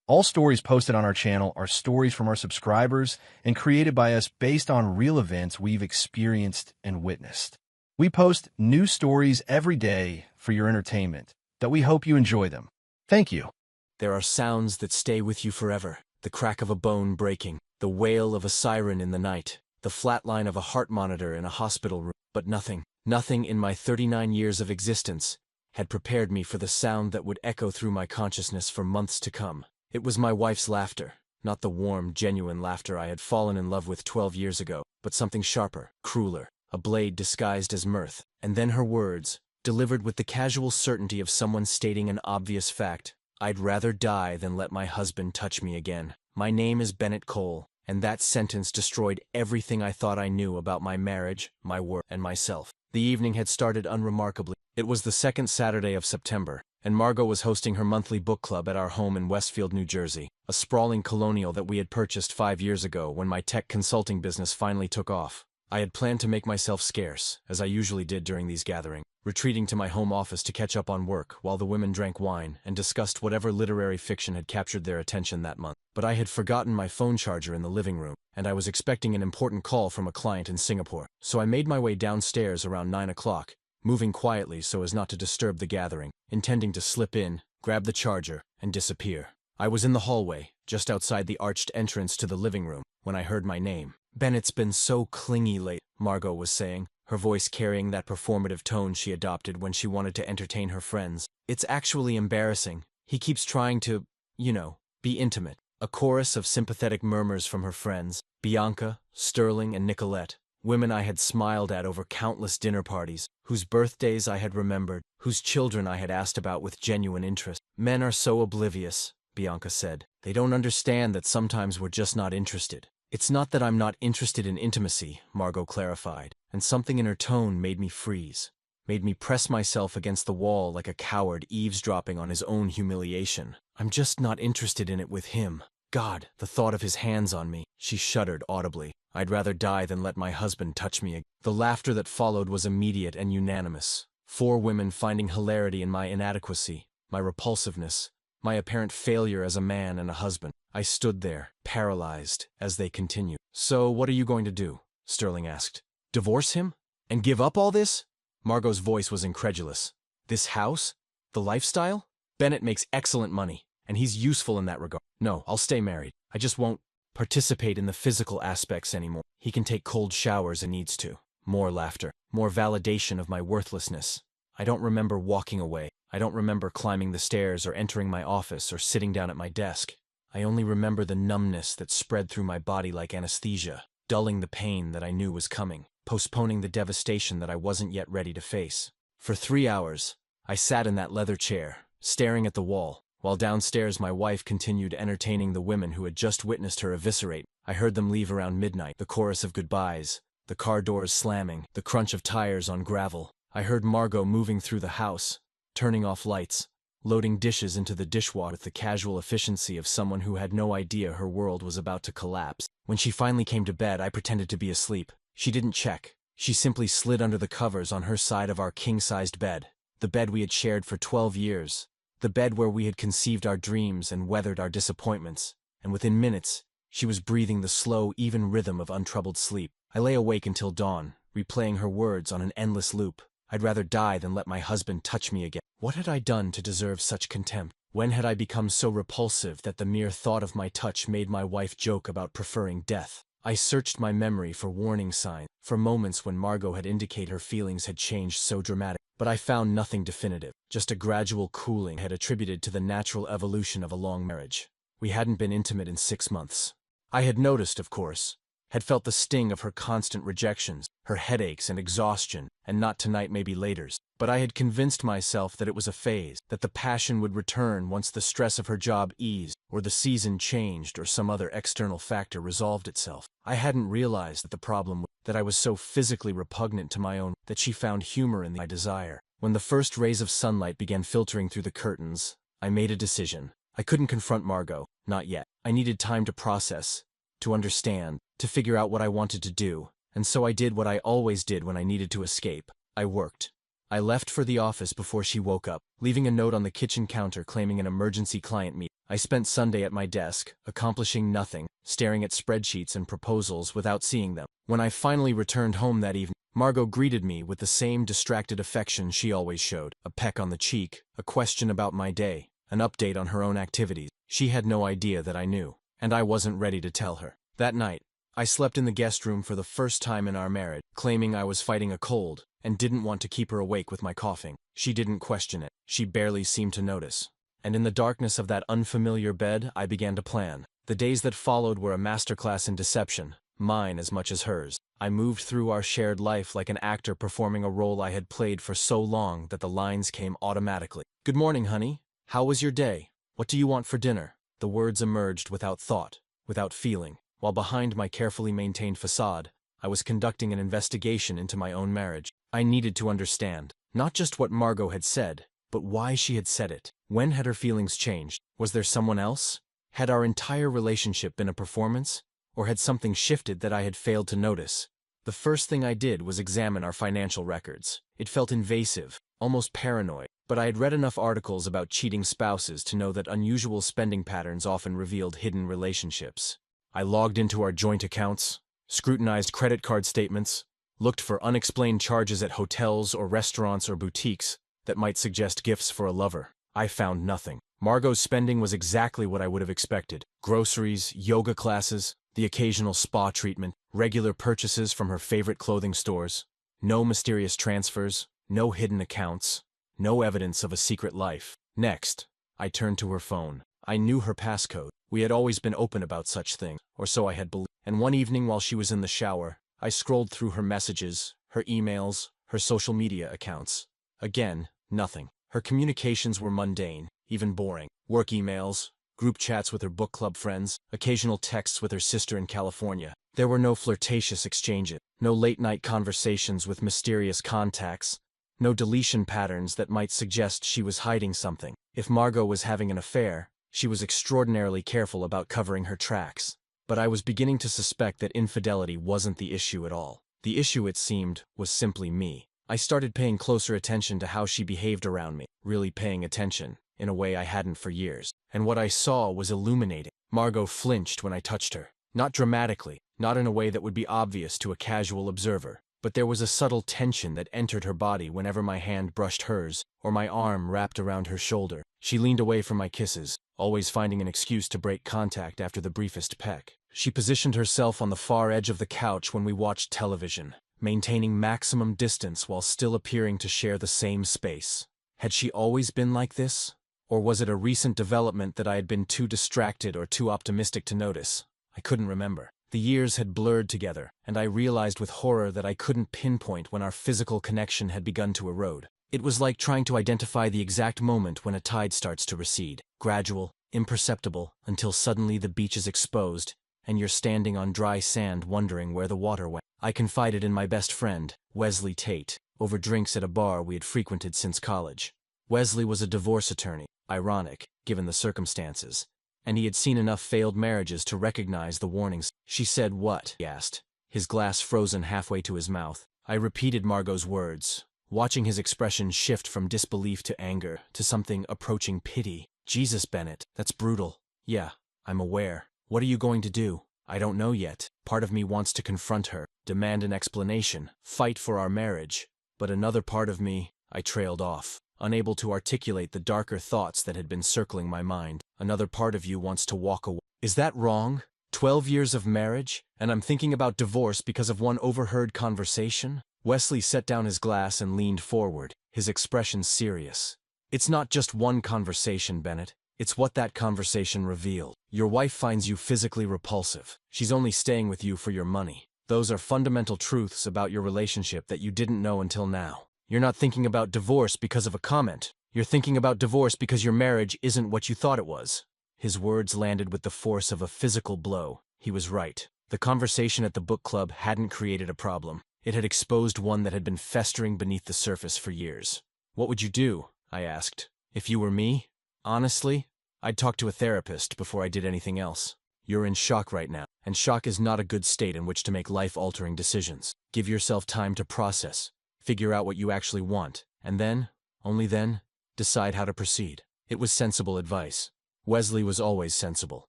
All stories posted on our channel are stories from our subscribers and created by us based on real events we've experienced and witnessed. We post new stories every day for your entertainment, that we hope you enjoy them. Thank you. There are sounds that stay with you forever. The crack of a bone breaking, the wail of a siren in the night, the flat line of a heart monitor in a hospital room. But nothing in my 39 years of existence had prepared me for the sound that would echo through my consciousness for months to come. It was my wife's laughter, not the warm, genuine laughter I had fallen in love with 12 years ago, but something sharper, crueler, a blade disguised as mirth. And then her words, delivered with the casual certainty of someone stating an obvious fact. I'd rather die than let my husband touch me again. My name is Bennett Cole, and that sentence destroyed everything I thought I knew about my marriage, my work, and myself. The evening had started unremarkably. It was the second Saturday of September, and Margot was hosting her monthly book club at our home in Westfield, New Jersey, a sprawling colonial that we had purchased 5 years ago when my tech consulting business finally took off. I had planned to make myself scarce, as I usually did during these gatherings, retreating to my home office to catch up on work while the women drank wine and discussed whatever literary fiction had captured their attention that month. But I had forgotten my phone charger in the living room, and I was expecting an important call from a client in Singapore. So I made my way downstairs around 9 o'clock, moving quietly so as not to disturb the gathering, intending to slip in, grab the charger, and disappear. I was in the hallway, just outside the arched entrance to the living room, when I heard my name. "Bennett's been so clingy lately," Margot was saying, her voice carrying that performative tone she adopted when she wanted to entertain her friends. "It's actually embarrassing. He keeps trying to, be intimate." A chorus of sympathetic murmurs from her friends, Bianca, Sterling, and Nicolette, women I had smiled at over countless dinner parties, whose birthdays I had remembered, whose children I had asked about with genuine interest. "Men are so oblivious," Bianca said. "They don't understand that sometimes we're just not interested." "It's not that I'm not interested in intimacy," Margot clarified, and something in her tone made me freeze, made me press myself against the wall like a coward eavesdropping on his own humiliation. "I'm just not interested in it with him. God, the thought of his hands on me." She shuddered audibly. "I'd rather die than let my husband touch me again." The laughter that followed was immediate and unanimous. 4 women finding hilarity in my inadequacy, my repulsiveness, my apparent failure as a man and a husband. I stood there, paralyzed, as they continued. "So what are you going to do?" Sterling asked. "Divorce him? And give up all this?" Margot's voice was incredulous. "This house? The lifestyle? Bennett makes excellent money, and he's useful in that regard. No, I'll stay married. I just won't participate in the physical aspects anymore. He can take cold showers and needs to." More laughter, more validation of my worthlessness. I don't remember walking away. I don't remember climbing the stairs or entering my office or sitting down at my desk. I only remember the numbness that spread through my body like anesthesia, dulling the pain that I knew was coming, postponing the devastation that I wasn't yet ready to face. For 3 hours, I sat in that leather chair, staring at the wall, while downstairs my wife continued entertaining the women who had just witnessed her eviscerate. I heard them leave around midnight, the chorus of goodbyes, the car doors slamming, the crunch of tires on gravel. I heard Margot moving through the house, turning off lights, loading dishes into the dishwasher with the casual efficiency of someone who had no idea her world was about to collapse. When she finally came to bed, I pretended to be asleep. She didn't check. She simply slid under the covers on her side of our king-sized bed, the bed we had shared for 12 years, the bed where we had conceived our dreams and weathered our disappointments, and within minutes, she was breathing the slow, even rhythm of untroubled sleep. I lay awake until dawn, replaying her words on an endless loop. I'd rather die than let my husband touch me again. What had I done to deserve such contempt? When had I become so repulsive that the mere thought of my touch made my wife joke about preferring death? I searched my memory for warning signs, for moments when Margot had indicated her feelings had changed so dramatically, but I found nothing definitive, just a gradual cooling I had attributed to the natural evolution of a long marriage. We hadn't been intimate in 6 months. I had noticed, of course, had felt the sting of her constant rejections, her headaches and exhaustion, and not tonight, maybe later. But I had convinced myself that it was a phase, that the passion would return once the stress of her job eased, or the season changed, or some other external factor resolved itself. I hadn't realized that the problem was that I was so physically repugnant to my own that she found humor in my desire. When the first rays of sunlight began filtering through the curtains, I made a decision. I couldn't confront Margot, not yet. I needed time to process, to understand, to figure out what I wanted to do, and so I did what I always did when I needed to escape. I worked. I left for the office before she woke up, leaving a note on the kitchen counter claiming an emergency client meeting. I spent Sunday at my desk, accomplishing nothing, staring at spreadsheets and proposals without seeing them. When I finally returned home that evening, Margot greeted me with the same distracted affection she always showed. A peck on the cheek, a question about my day, an update on her own activities. She had no idea that I knew, and I wasn't ready to tell her. That night, I slept in the guest room for the first time in our marriage, claiming I was fighting a cold and didn't want to keep her awake with my coughing. She didn't question it. She barely seemed to notice. And in the darkness of that unfamiliar bed, I began to plan. The days that followed were a masterclass in deception, mine as much as hers. I moved through our shared life like an actor performing a role I had played for so long that the lines came automatically. "Good morning, honey. How was your day? What do you want for dinner?" The words emerged without thought, without feeling, while behind my carefully maintained facade, I was conducting an investigation into my own marriage. I needed to understand, not just what Margot had said, but why she had said it. When had her feelings changed? Was there someone else? Had our entire relationship been a performance? Or had something shifted that I had failed to notice? The first thing I did was examine our financial records. It felt invasive, almost paranoid, but I had read enough articles about cheating spouses to know that unusual spending patterns often revealed hidden relationships. I logged into our joint accounts, scrutinized credit card statements, looked for unexplained charges at hotels or restaurants or boutiques that might suggest gifts for a lover. I found nothing. Margot's spending was exactly what I would have expected. Groceries, yoga classes, the occasional spa treatment, regular purchases from her favorite clothing stores. No mysterious transfers, no hidden accounts, no evidence of a secret life. Next, I turned to her phone. I knew her passcode. We had always been open about such things, or so I had believed. And one evening while she was in the shower, I scrolled through her messages, her emails, her social media accounts. Again, nothing. Her communications were mundane, even boring. Work emails, group chats with her book club friends, occasional texts with her sister in California. There were no flirtatious exchanges, no late-night conversations with mysterious contacts, no deletion patterns that might suggest she was hiding something. If Margot was having an affair, she was extraordinarily careful about covering her tracks. But I was beginning to suspect that infidelity wasn't the issue at all. The issue, it seemed, was simply me. I started paying closer attention to how she behaved around me, really paying attention, in a way I hadn't for years. And what I saw was illuminating. Margot flinched when I touched her. Not dramatically, not in a way that would be obvious to a casual observer, but there was a subtle tension that entered her body whenever my hand brushed hers, or my arm wrapped around her shoulder. She leaned away from my kisses, always finding an excuse to break contact after the briefest peck. She positioned herself on the far edge of the couch when we watched television, maintaining maximum distance while still appearing to share the same space. Had she always been like this? Or was it a recent development that I had been too distracted or too optimistic to notice? I couldn't remember. The years had blurred together, and I realized with horror that I couldn't pinpoint when our physical connection had begun to erode. It was like trying to identify the exact moment when a tide starts to recede. Gradual, imperceptible, until suddenly the beach is exposed, and you're standing on dry sand wondering where the water went. I confided in my best friend, Wesley Tate, over drinks at a bar we had frequented since college. Wesley was a divorce attorney, ironic, given the circumstances, and he had seen enough failed marriages to recognize the warnings. She said what? He asked, his glass frozen halfway to his mouth. I repeated Margot's words, watching his expression shift from disbelief to anger, to something approaching pity. Jesus, Bennett, that's brutal. Yeah, I'm aware. What are you going to do? I don't know yet. Part of me wants to confront her, demand an explanation, fight for our marriage. But another part of me, I trailed off, unable to articulate the darker thoughts that had been circling my mind. Another part of you wants to walk away. Is that wrong? 12 years of marriage, and I'm thinking about divorce because of one overheard conversation? Wesley set down his glass and leaned forward, his expression serious. It's not just one conversation, Bennett. It's what that conversation revealed. Your wife finds you physically repulsive. She's only staying with you for your money. Those are fundamental truths about your relationship that you didn't know until now. You're not thinking about divorce because of a comment. You're thinking about divorce because your marriage isn't what you thought it was. His words landed with the force of a physical blow. He was right. The conversation at the book club hadn't created a problem. It had exposed one that had been festering beneath the surface for years. What would you do? I asked. If you were me? Honestly, I'd talk to a therapist before I did anything else. You're in shock right now, and shock is not a good state in which to make life-altering decisions. Give yourself time to process. Figure out what you actually want. and then, only then, decide how to proceed. It was sensible advice. Wesley was always sensible.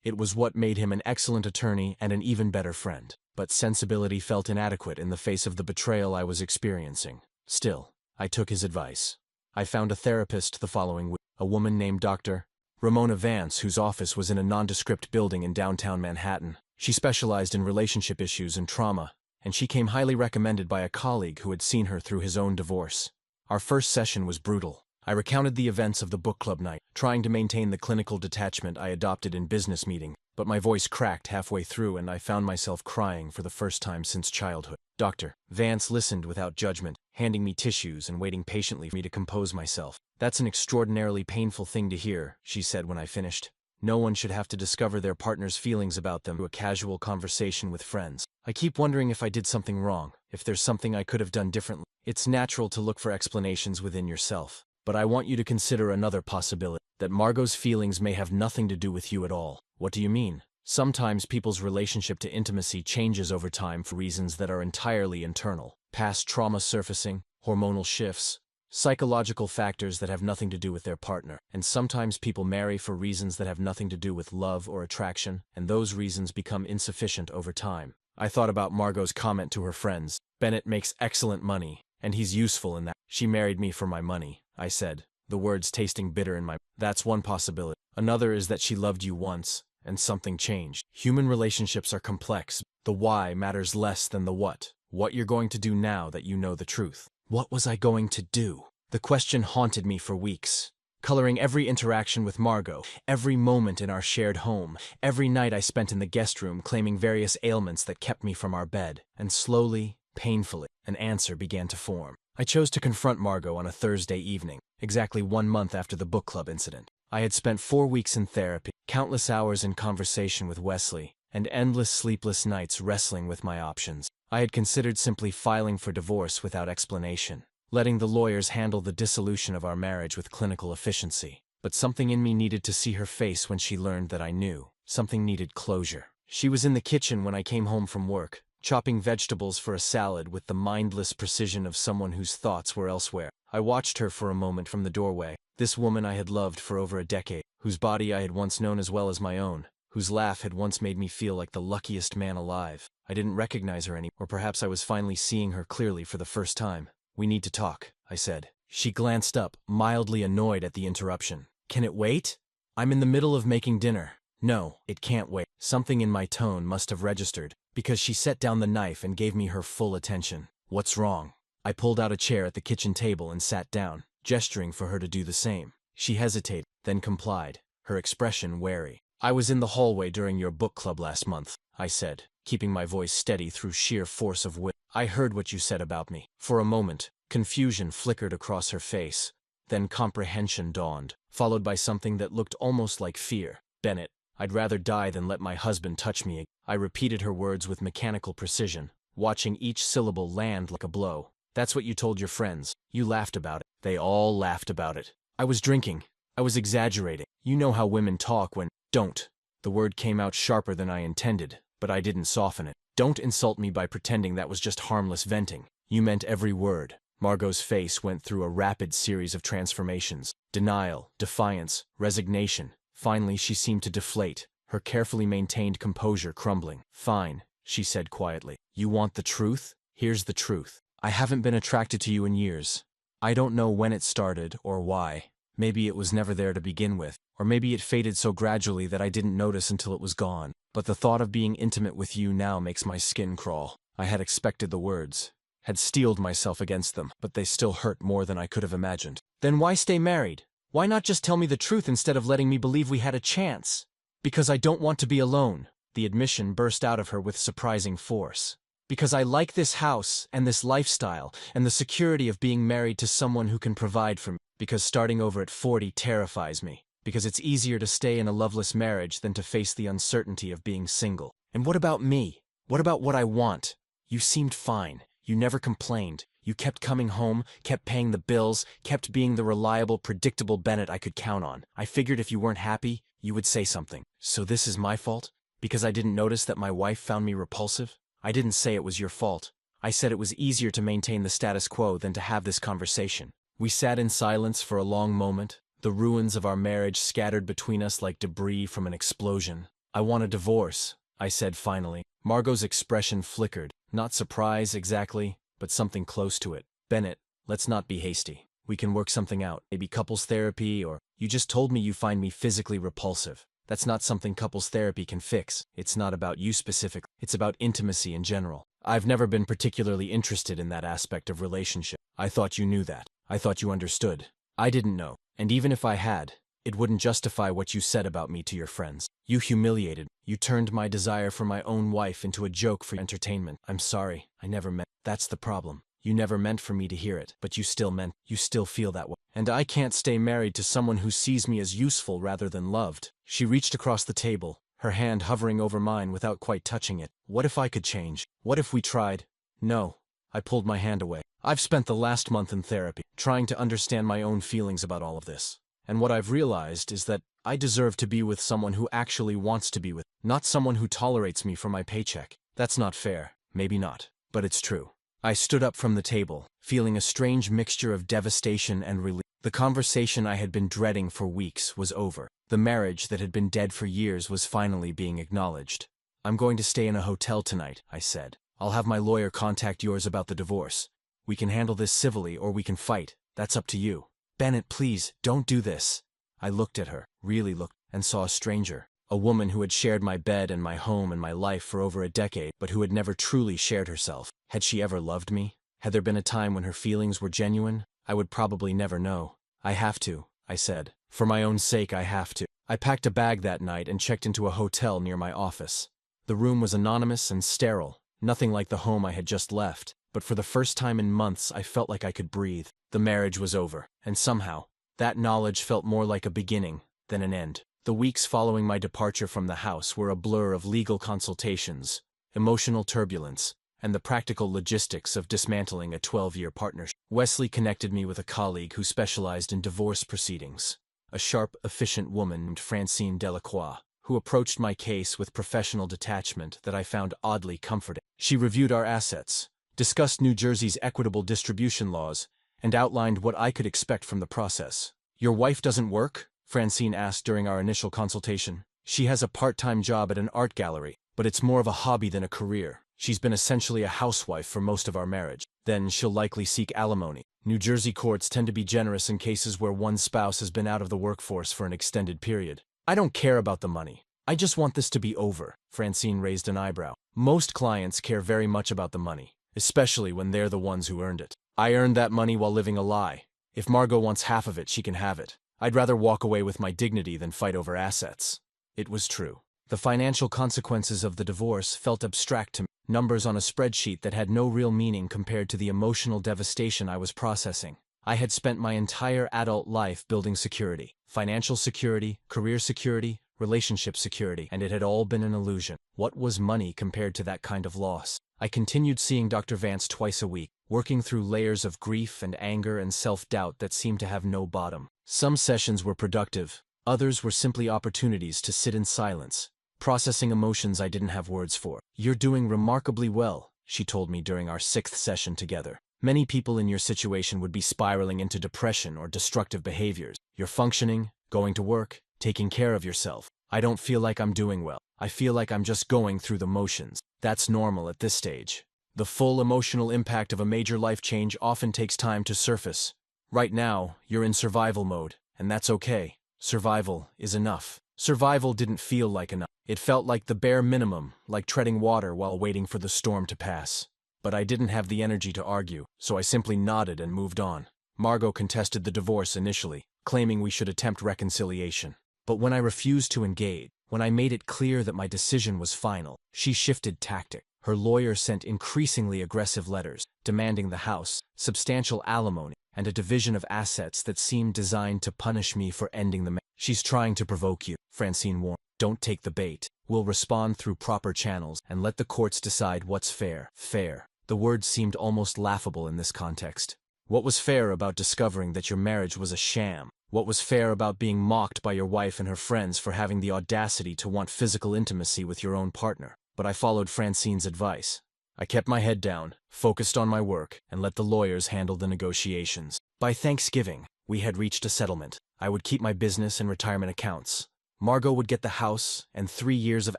It was what made him an excellent attorney and an even better friend. But sensibility felt inadequate in the face of the betrayal I was experiencing. Still, I took his advice. I found a therapist the following week, a woman named Dr. Ramona Vance, whose office was in a nondescript building in downtown Manhattan. She specialized in relationship issues and trauma, and she came highly recommended by a colleague who had seen her through his own divorce. Our first session was brutal. I recounted the events of the book club night, trying to maintain the clinical detachment I adopted in business meetings, but my voice cracked halfway through and I found myself crying for the first time since childhood. Dr. Vance listened without judgment, handing me tissues and waiting patiently for me to compose myself. "That's an extraordinarily painful thing to hear," she said when I finished. "No one should have to discover their partner's feelings about them through a casual conversation with friends. I keep wondering if I did something wrong, if there's something I could have done differently. It's natural to look for explanations within yourself. But I want you to consider another possibility, that Margot's feelings may have nothing to do with you at all." "What do you mean?" "Sometimes people's relationship to intimacy changes over time for reasons that are entirely internal. Past trauma surfacing, hormonal shifts, psychological factors that have nothing to do with their partner. And sometimes people marry for reasons that have nothing to do with love or attraction, and those reasons become insufficient over time." I thought about Margot's comment to her friends. "Bennett makes excellent money, and he's useful in that." "She married me for my money," I said, the words tasting bitter in my mouth. "That's one possibility. Another is that she loved you once, and something changed. Human relationships are complex. The why matters less than the what. What you're going to do now that you know the truth." What was I going to do? The question haunted me for weeks, coloring every interaction with Margot, every moment in our shared home, every night I spent in the guest room claiming various ailments that kept me from our bed. And slowly, painfully, an answer began to form. I chose to confront Margot on a Thursday evening, exactly 1 month after the book club incident. I had spent 4 weeks in therapy, countless hours in conversation with Wesley, and endless sleepless nights wrestling with my options. I had considered simply filing for divorce without explanation, letting the lawyers handle the dissolution of our marriage with clinical efficiency. But something in me needed to see her face when she learned that I knew. Something needed closure. She was in the kitchen when I came home from work, chopping vegetables for a salad with the mindless precision of someone whose thoughts were elsewhere. I watched her for a moment from the doorway, this woman I had loved for over a decade, whose body I had once known as well as my own, whose laugh had once made me feel like the luckiest man alive. I didn't recognize her anymore, or perhaps I was finally seeing her clearly for the first time. "We need to talk," I said. She glanced up, mildly annoyed at the interruption. "Can it wait? I'm in the middle of making dinner." "No, it can't wait." Something in my tone must have registered, because she set down the knife and gave me her full attention. "What's wrong?" I pulled out a chair at the kitchen table and sat down, gesturing for her to do the same. She hesitated, then complied, her expression wary. "I was in the hallway during your book club last month," I said, keeping my voice steady through sheer force of will. "I heard what you said about me." For a moment, confusion flickered across her face, then comprehension dawned, followed by something that looked almost like fear. "Bennett, I'd rather die than let my husband touch me." I repeated her words with mechanical precision, watching each syllable land like a blow. "That's what you told your friends. You laughed about it." "They all laughed about it." "I was drinking. I was exaggerating. You know how women talk when—" "Don't." The word came out sharper than I intended, but I didn't soften it. "Don't insult me by pretending that was just harmless venting. You meant every word." Margot's face went through a rapid series of transformations. Denial, defiance, resignation. Finally, she seemed to deflate, her carefully maintained composure crumbling. "Fine," she said quietly. "You want the truth? Here's the truth. I haven't been attracted to you in years. I don't know when it started or why. Maybe it was never there to begin with, or maybe it faded so gradually that I didn't notice until it was gone. But the thought of being intimate with you now makes my skin crawl." I had expected the words, had steeled myself against them, but they still hurt more than I could have imagined. "Then why stay married? Why not just tell me the truth instead of letting me believe we had a chance?" "Because I don't want to be alone." The admission burst out of her with surprising force. "Because I like this house and this lifestyle and the security of being married to someone who can provide for me. Because starting over at 40 terrifies me. Because it's easier to stay in a loveless marriage than to face the uncertainty of being single." "And what about me? What about what I want? You seemed fine. You never complained. You kept coming home, kept paying the bills, kept being the reliable, predictable Bennett I could count on. I figured if you weren't happy, you would say something. So this is my fault? Because I didn't notice that my wife found me repulsive? I didn't say it was your fault. I said it was easier to maintain the status quo than to have this conversation. We sat in silence for a long moment, the ruins of our marriage scattered between us like debris from an explosion. "I want a divorce," I said finally. Margot's expression flickered, not surprise exactly, but something close to it. "Bennett, let's not be hasty. We can work something out, maybe couples therapy, or you just told me you find me physically repulsive. That's not something couples therapy can fix. It's not about you specifically. It's about intimacy in general. I've never been particularly interested in that aspect of relationship. I thought you knew that. I thought you understood. I didn't know. And even if I had, it wouldn't justify what you said about me to your friends. You humiliated. You turned my desire for my own wife into a joke for entertainment. I'm sorry. I never meant. That's the problem. You never meant for me to hear it, but you still meant. You still feel that way. And I can't stay married to someone who sees me as useful rather than loved." She reached across the table, her hand hovering over mine without quite touching it. "What if I could change? What if we tried?" "No." I pulled my hand away. "I've spent the last month in therapy, trying to understand my own feelings about all of this. And what I've realized is that I deserve to be with someone who actually wants to be with, not someone who tolerates me for my paycheck. That's not fair. Maybe not. But it's true." I stood up from the table, feeling a strange mixture of devastation and relief. The conversation I had been dreading for weeks was over. The marriage that had been dead for years was finally being acknowledged. "I'm going to stay in a hotel tonight," I said. "I'll have my lawyer contact yours about the divorce. We can handle this civilly or we can fight. That's up to you." "Bennett, please, don't do this." I looked at her, really looked, and saw a stranger. A woman who had shared my bed and my home and my life for over a decade, but who had never truly shared herself. Had she ever loved me? Had there been a time when her feelings were genuine? I would probably never know. "I have to," I said. "For my own sake, I have to." I packed a bag that night and checked into a hotel near my office. The room was anonymous and sterile, nothing like the home I had just left, but for the first time in months I felt like I could breathe. The marriage was over, and somehow, that knowledge felt more like a beginning than an end. The weeks following my departure from the house were a blur of legal consultations, emotional turbulence, and the practical logistics of dismantling a 12-year partnership. Wesley connected me with a colleague who specialized in divorce proceedings, a sharp, efficient woman named Francine Delacroix, who approached my case with professional detachment that I found oddly comforting. She reviewed our assets, discussed New Jersey's equitable distribution laws, and outlined what I could expect from the process. "Your wife doesn't work?" Francine asked during our initial consultation. "She has a part-time job at an art gallery, but it's more of a hobby than a career. She's been essentially a housewife for most of our marriage. Then she'll likely seek alimony. New Jersey courts tend to be generous in cases where one spouse has been out of the workforce for an extended period." "I don't care about the money. I just want this to be over." Francine raised an eyebrow. "Most clients care very much about the money, especially when they're the ones who earned it. I earned that money while living a lie. If Margot wants half of it, she can have it. I'd rather walk away with my dignity than fight over assets." It was true. The financial consequences of the divorce felt abstract to me, numbers on a spreadsheet that had no real meaning compared to the emotional devastation I was processing. I had spent my entire adult life building security, financial security, career security, relationship security, and it had all been an illusion. What was money compared to that kind of loss? I continued seeing Dr. Vance twice a week, working through layers of grief and anger and self-doubt that seemed to have no bottom. Some sessions were productive, others were simply opportunities to sit in silence, processing emotions I didn't have words for. "You're doing remarkably well," she told me during our 6th session together. "Many people in your situation would be spiraling into depression or destructive behaviors. You're functioning, going to work, taking care of yourself. I don't feel like I'm doing well. I feel like I'm just going through the motions. That's normal at this stage. The full emotional impact of a major life change often takes time to surface. Right now, you're in survival mode, and that's okay. Survival is enough." Survival didn't feel like enough. It felt like the bare minimum, like treading water while waiting for the storm to pass. But I didn't have the energy to argue, so I simply nodded and moved on. Margot contested the divorce initially, claiming we should attempt reconciliation. But when I refused to engage, when I made it clear that my decision was final, she shifted tactic. Her lawyer sent increasingly aggressive letters, demanding the house, substantial alimony, and a division of assets that seemed designed to punish me for ending the marriage. "She's trying to provoke you," Francine warned. "Don't take the bait. We'll respond through proper channels and let the courts decide what's fair." Fair. The word seemed almost laughable in this context. What was fair about discovering that your marriage was a sham? What was fair about being mocked by your wife and her friends for having the audacity to want physical intimacy with your own partner? But I followed Francine's advice. I kept my head down, focused on my work, and let the lawyers handle the negotiations. By Thanksgiving, we had reached a settlement. I would keep my business and retirement accounts. Margot would get the house and 3 years of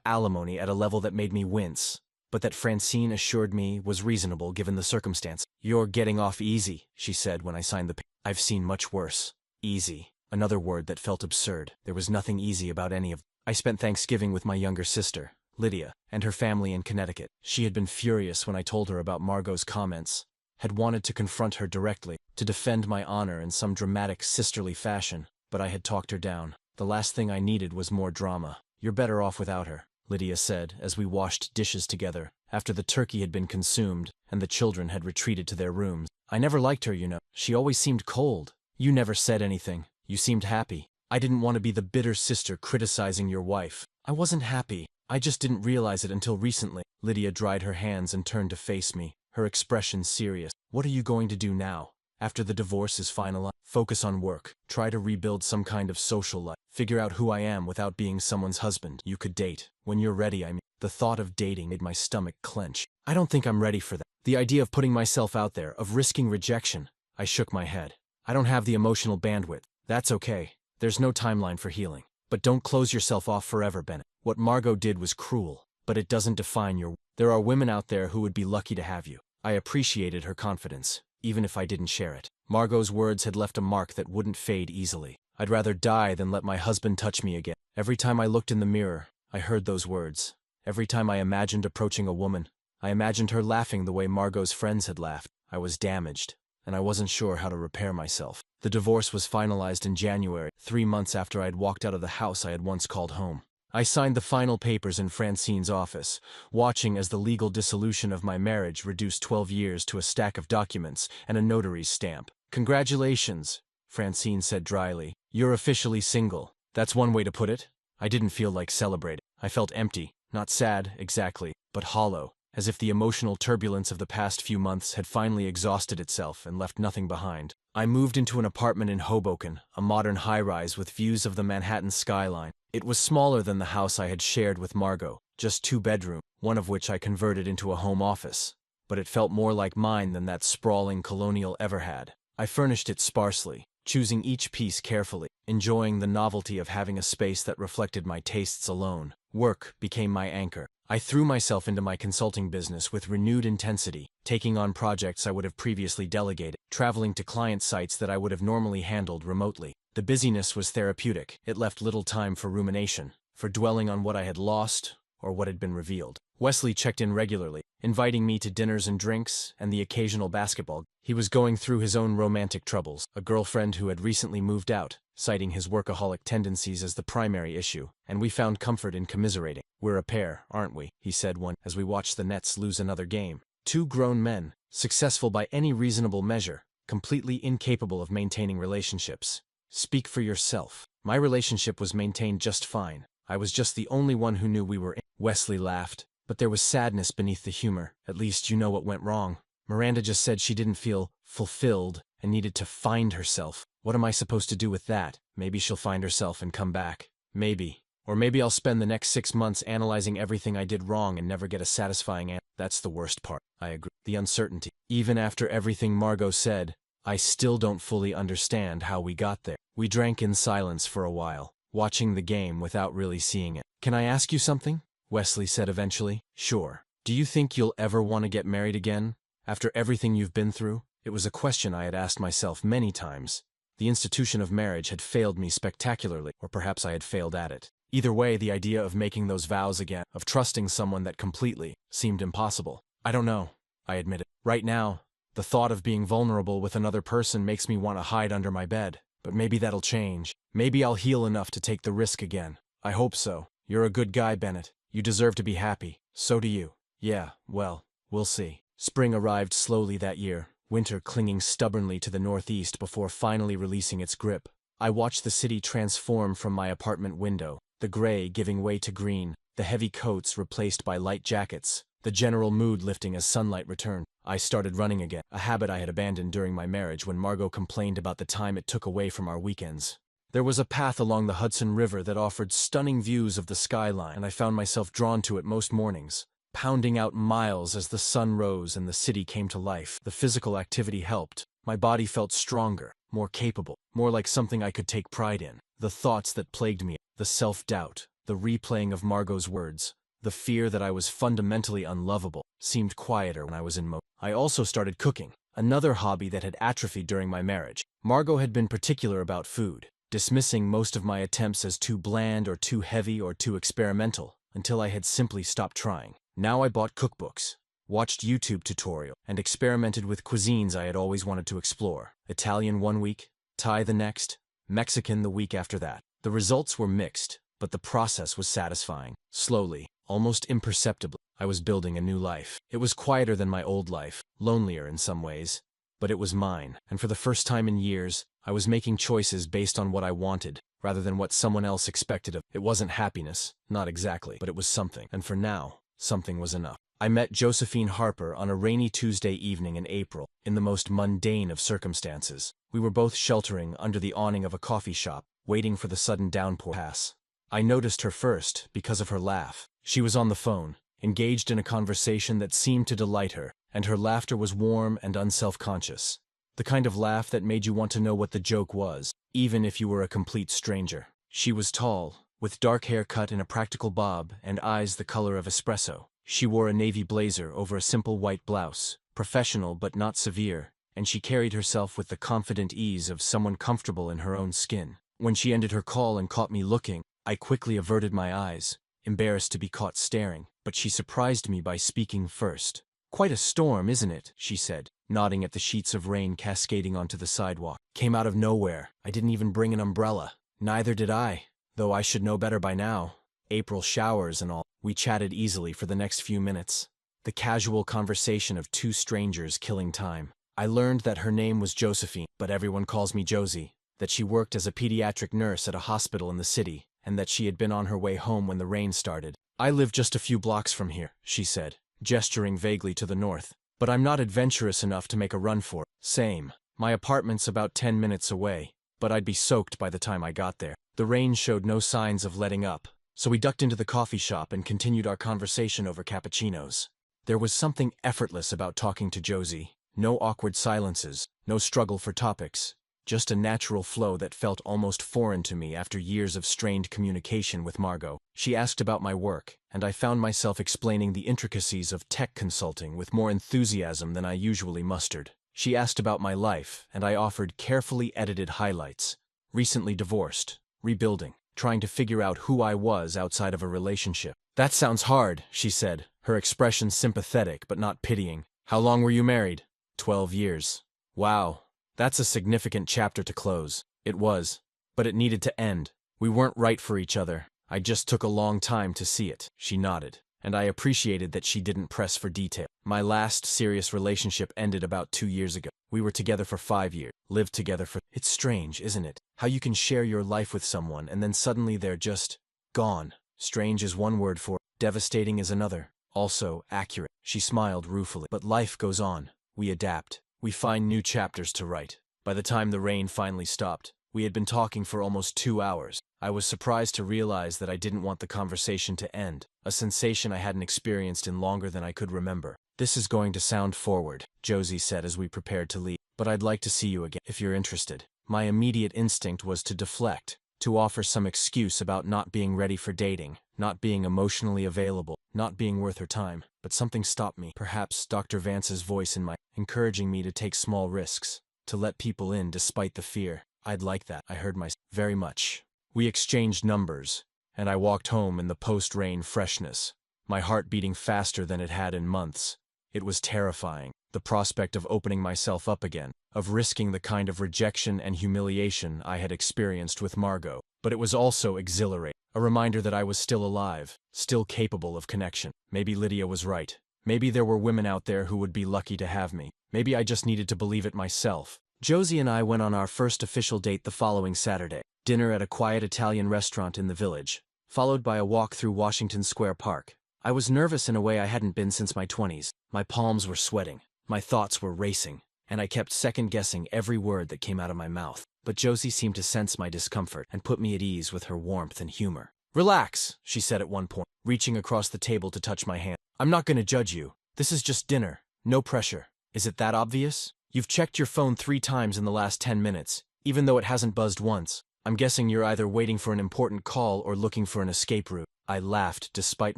alimony at a level that made me wince, but that Francine assured me was reasonable given the circumstance. "You're getting off easy," she said when I signed the paper. "I've seen much worse." Easy. Another word that felt absurd. There was nothing easy about any of them. I spent Thanksgiving with my younger sister, Lydia, and her family in Connecticut. She had been furious when I told her about Margot's comments, had wanted to confront her directly, to defend my honor in some dramatic sisterly fashion, but I had talked her down. The last thing I needed was more drama. "You're better off without her," Lydia said as we washed dishes together after the turkey had been consumed and the children had retreated to their rooms. "I never liked her, you know. She always seemed cold. You never said anything. You seemed happy. I didn't want to be the bitter sister criticizing your wife. I wasn't happy. I just didn't realize it until recently." Lydia dried her hands and turned to face me, her expression serious. "What are you going to do now? After the divorce is finalized?" "Focus on work. Try to rebuild some kind of social life. Figure out who I am without being someone's husband. You could date. When you're ready, I mean." The thought of dating made my stomach clench. "I don't think I'm ready for that. The idea of putting myself out there, of risking rejection." I shook my head. "I don't have the emotional bandwidth." "That's okay. There's no timeline for healing. But don't close yourself off forever, Bennett. What Margot did was cruel, but it doesn't define your. There are women out there who would be lucky to have you." I appreciated her confidence, even if I didn't share it. Margot's words had left a mark that wouldn't fade easily. I'd rather die than let my husband touch me again. Every time I looked in the mirror, I heard those words. Every time I imagined approaching a woman, I imagined her laughing the way Margot's friends had laughed. I was damaged, and I wasn't sure how to repair myself. The divorce was finalized in January, 3 months after I had walked out of the house I had once called home. I signed the final papers in Francine's office, watching as the legal dissolution of my marriage reduced 12 years to a stack of documents and a notary's stamp. "Congratulations," Francine said dryly. "You're officially single." That's one way to put it. I didn't feel like celebrating. I felt empty, not sad, exactly, but hollow, as if the emotional turbulence of the past few months had finally exhausted itself and left nothing behind. I moved into an apartment in Hoboken, a modern high-rise with views of the Manhattan skyline. It was smaller than the house I had shared with Margot, just 2 bedrooms, one of which I converted into a home office. But it felt more like mine than that sprawling colonial ever had. I furnished it sparsely, choosing each piece carefully, enjoying the novelty of having a space that reflected my tastes alone. Work became my anchor. I threw myself into my consulting business with renewed intensity, taking on projects I would have previously delegated, traveling to client sites that I would have normally handled remotely. The busyness was therapeutic. It left little time for rumination, for dwelling on what I had lost or what had been revealed. Wesley checked in regularly, inviting me to dinners and drinks and the occasional basketball. He was going through his own romantic troubles, a girlfriend who had recently moved out, citing his workaholic tendencies as the primary issue, and we found comfort in commiserating. "We're a pair, aren't we?" he said one as we watched the Nets lose another game. 2 grown men, successful by any reasonable measure, completely incapable of maintaining relationships. Speak for yourself. My relationship was maintained just fine. I was just the only one who knew we were in. Wesley laughed, but there was sadness beneath the humor. "At least you know what went wrong. Miranda just said she didn't feel fulfilled and needed to find herself. What am I supposed to do with that? Maybe she'll find herself and come back. Maybe. Or maybe I'll spend the next 6 months analyzing everything I did wrong and never get a satisfying answer." That's the worst part. I agree. The uncertainty. Even after everything Margot said, I still don't fully understand how we got there. We drank in silence for a while, watching the game without really seeing it. "Can I ask you something?" Wesley said eventually. "Sure. Do you think you'll ever want to get married again, after everything you've been through?" It was a question I had asked myself many times. The institution of marriage had failed me spectacularly, or perhaps I had failed at it. Either way, the idea of making those vows again, of trusting someone that completely, seemed impossible. "I don't know," I admitted. "Right now, the thought of being vulnerable with another person makes me want to hide under my bed. But maybe that'll change. Maybe I'll heal enough to take the risk again. I hope so. You're a good guy, Bennett. You deserve to be happy. So do you." "Yeah, well, we'll see." Spring arrived slowly that year, winter clinging stubbornly to the northeast before finally releasing its grip. I watched the city transform from my apartment window, the gray giving way to green, the heavy coats replaced by light jackets, the general mood lifting as sunlight returned. I started running again, a habit I had abandoned during my marriage when Margot complained about the time it took away from our weekends. There was a path along the Hudson River that offered stunning views of the skyline, and I found myself drawn to it most mornings, pounding out miles as the sun rose and the city came to life. The physical activity helped. My body felt stronger, more capable, more like something I could take pride in. The thoughts that plagued me, the self-doubt, the replaying of Margot's words, the fear that I was fundamentally unlovable, seemed quieter when I was in motion. I also started cooking, another hobby that had atrophied during my marriage. Margot had been particular about food, dismissing most of my attempts as too bland or too heavy or too experimental, until I had simply stopped trying. Now I bought cookbooks, watched YouTube tutorials, and experimented with cuisines I had always wanted to explore. Italian one week, Thai the next, Mexican the week after that. The results were mixed, but the process was satisfying. Slowly, almost imperceptibly, I was building a new life. It was quieter than my old life, lonelier in some ways, but it was mine, and for the first time in years, I was making choices based on what I wanted, rather than what someone else expected of. It wasn't happiness, not exactly, but it was something, and for now, something was enough. I met Josephine Harper on a rainy Tuesday evening in April, in the most mundane of circumstances. We were both sheltering under the awning of a coffee shop, waiting for the sudden downpour to pass. I noticed her first because of her laugh. She was on the phone, engaged in a conversation that seemed to delight her, and her laughter was warm and unself-conscious. The kind of laugh that made you want to know what the joke was, even if you were a complete stranger. She was tall, with dark hair cut in a practical bob and eyes the color of espresso. She wore a navy blazer over a simple white blouse, professional but not severe, and she carried herself with the confident ease of someone comfortable in her own skin. When she ended her call and caught me looking, I quickly averted my eyes, embarrassed to be caught staring, but she surprised me by speaking first. "Quite a storm, isn't it?" she said, nodding at the sheets of rain cascading onto the sidewalk. "Came out of nowhere. I didn't even bring an umbrella." Neither did I, though I should know better by now. April showers and all. We chatted easily for the next few minutes. The casual conversation of two strangers killing time. I learned that her name was Josephine, but everyone calls me Josie, that she worked as a pediatric nurse at a hospital in the city, and that she had been on her way home when the rain started. "I live just a few blocks from here," she said, gesturing vaguely to the north. "But I'm not adventurous enough to make a run for it." Same. My apartment's about 10 minutes away, but I'd be soaked by the time I got there. The rain showed no signs of letting up, so we ducked into the coffee shop and continued our conversation over cappuccinos. There was something effortless about talking to Josie. No awkward silences, no struggle for topics, just a natural flow that felt almost foreign to me after years of strained communication with Margot. She asked about my work, and I found myself explaining the intricacies of tech consulting with more enthusiasm than I usually mustered. She asked about my life, and I offered carefully edited highlights. Recently divorced, rebuilding, trying to figure out who I was outside of a relationship. "That sounds hard," she said, her expression sympathetic but not pitying. "How long were you married?" 12 years. "Wow. That's a significant chapter to close." It was, but it needed to end. We weren't right for each other. I just took a long time to see it. She nodded, and I appreciated that she didn't press for detail. My last serious relationship ended about 2 years ago. We were together for 5 years, lived together for... It's strange, isn't it? How you can share your life with someone and then suddenly they're just gone. Strange is one word for it, devastating is another. Also accurate. She smiled ruefully. But life goes on. We adapt. We find new chapters to write. By the time the rain finally stopped, we had been talking for almost 2 hours. I was surprised to realize that I didn't want the conversation to end, a sensation I hadn't experienced in longer than I could remember. "This is going to sound forward," Josie said as we prepared to leave, "but I'd like to see you again, if you're interested." My immediate instinct was to deflect, to offer some excuse about not being ready for dating, not being emotionally available, not being worth her time, but something stopped me. Perhaps Dr. Vance's voice in my encouraging me to take small risks, to let people in despite the fear. "I'd like that," I heard myself. "Very much." We exchanged numbers, and I walked home in the post-rain freshness, my heart beating faster than it had in months. It was terrifying, the prospect of opening myself up again, of risking the kind of rejection and humiliation I had experienced with Margot. But it was also exhilarating, a reminder that I was still alive, still capable of connection. Maybe Lydia was right. Maybe there were women out there who would be lucky to have me. Maybe I just needed to believe it myself. Josie and I went on our first official date the following Saturday. Dinner at a quiet Italian restaurant in the village, followed by a walk through Washington Square Park. I was nervous in a way I hadn't been since my 20s. My palms were sweating, my thoughts were racing, and I kept second-guessing every word that came out of my mouth. But Josie seemed to sense my discomfort and put me at ease with her warmth and humor. "Relax," she said at one point, reaching across the table to touch my hand. "I'm not going to judge you. This is just dinner. No pressure." "Is it that obvious?" You've checked your phone 3 times in the last 10 minutes, even though it hasn't buzzed once. I'm guessing you're either waiting for an important call or looking for an escape route. I laughed despite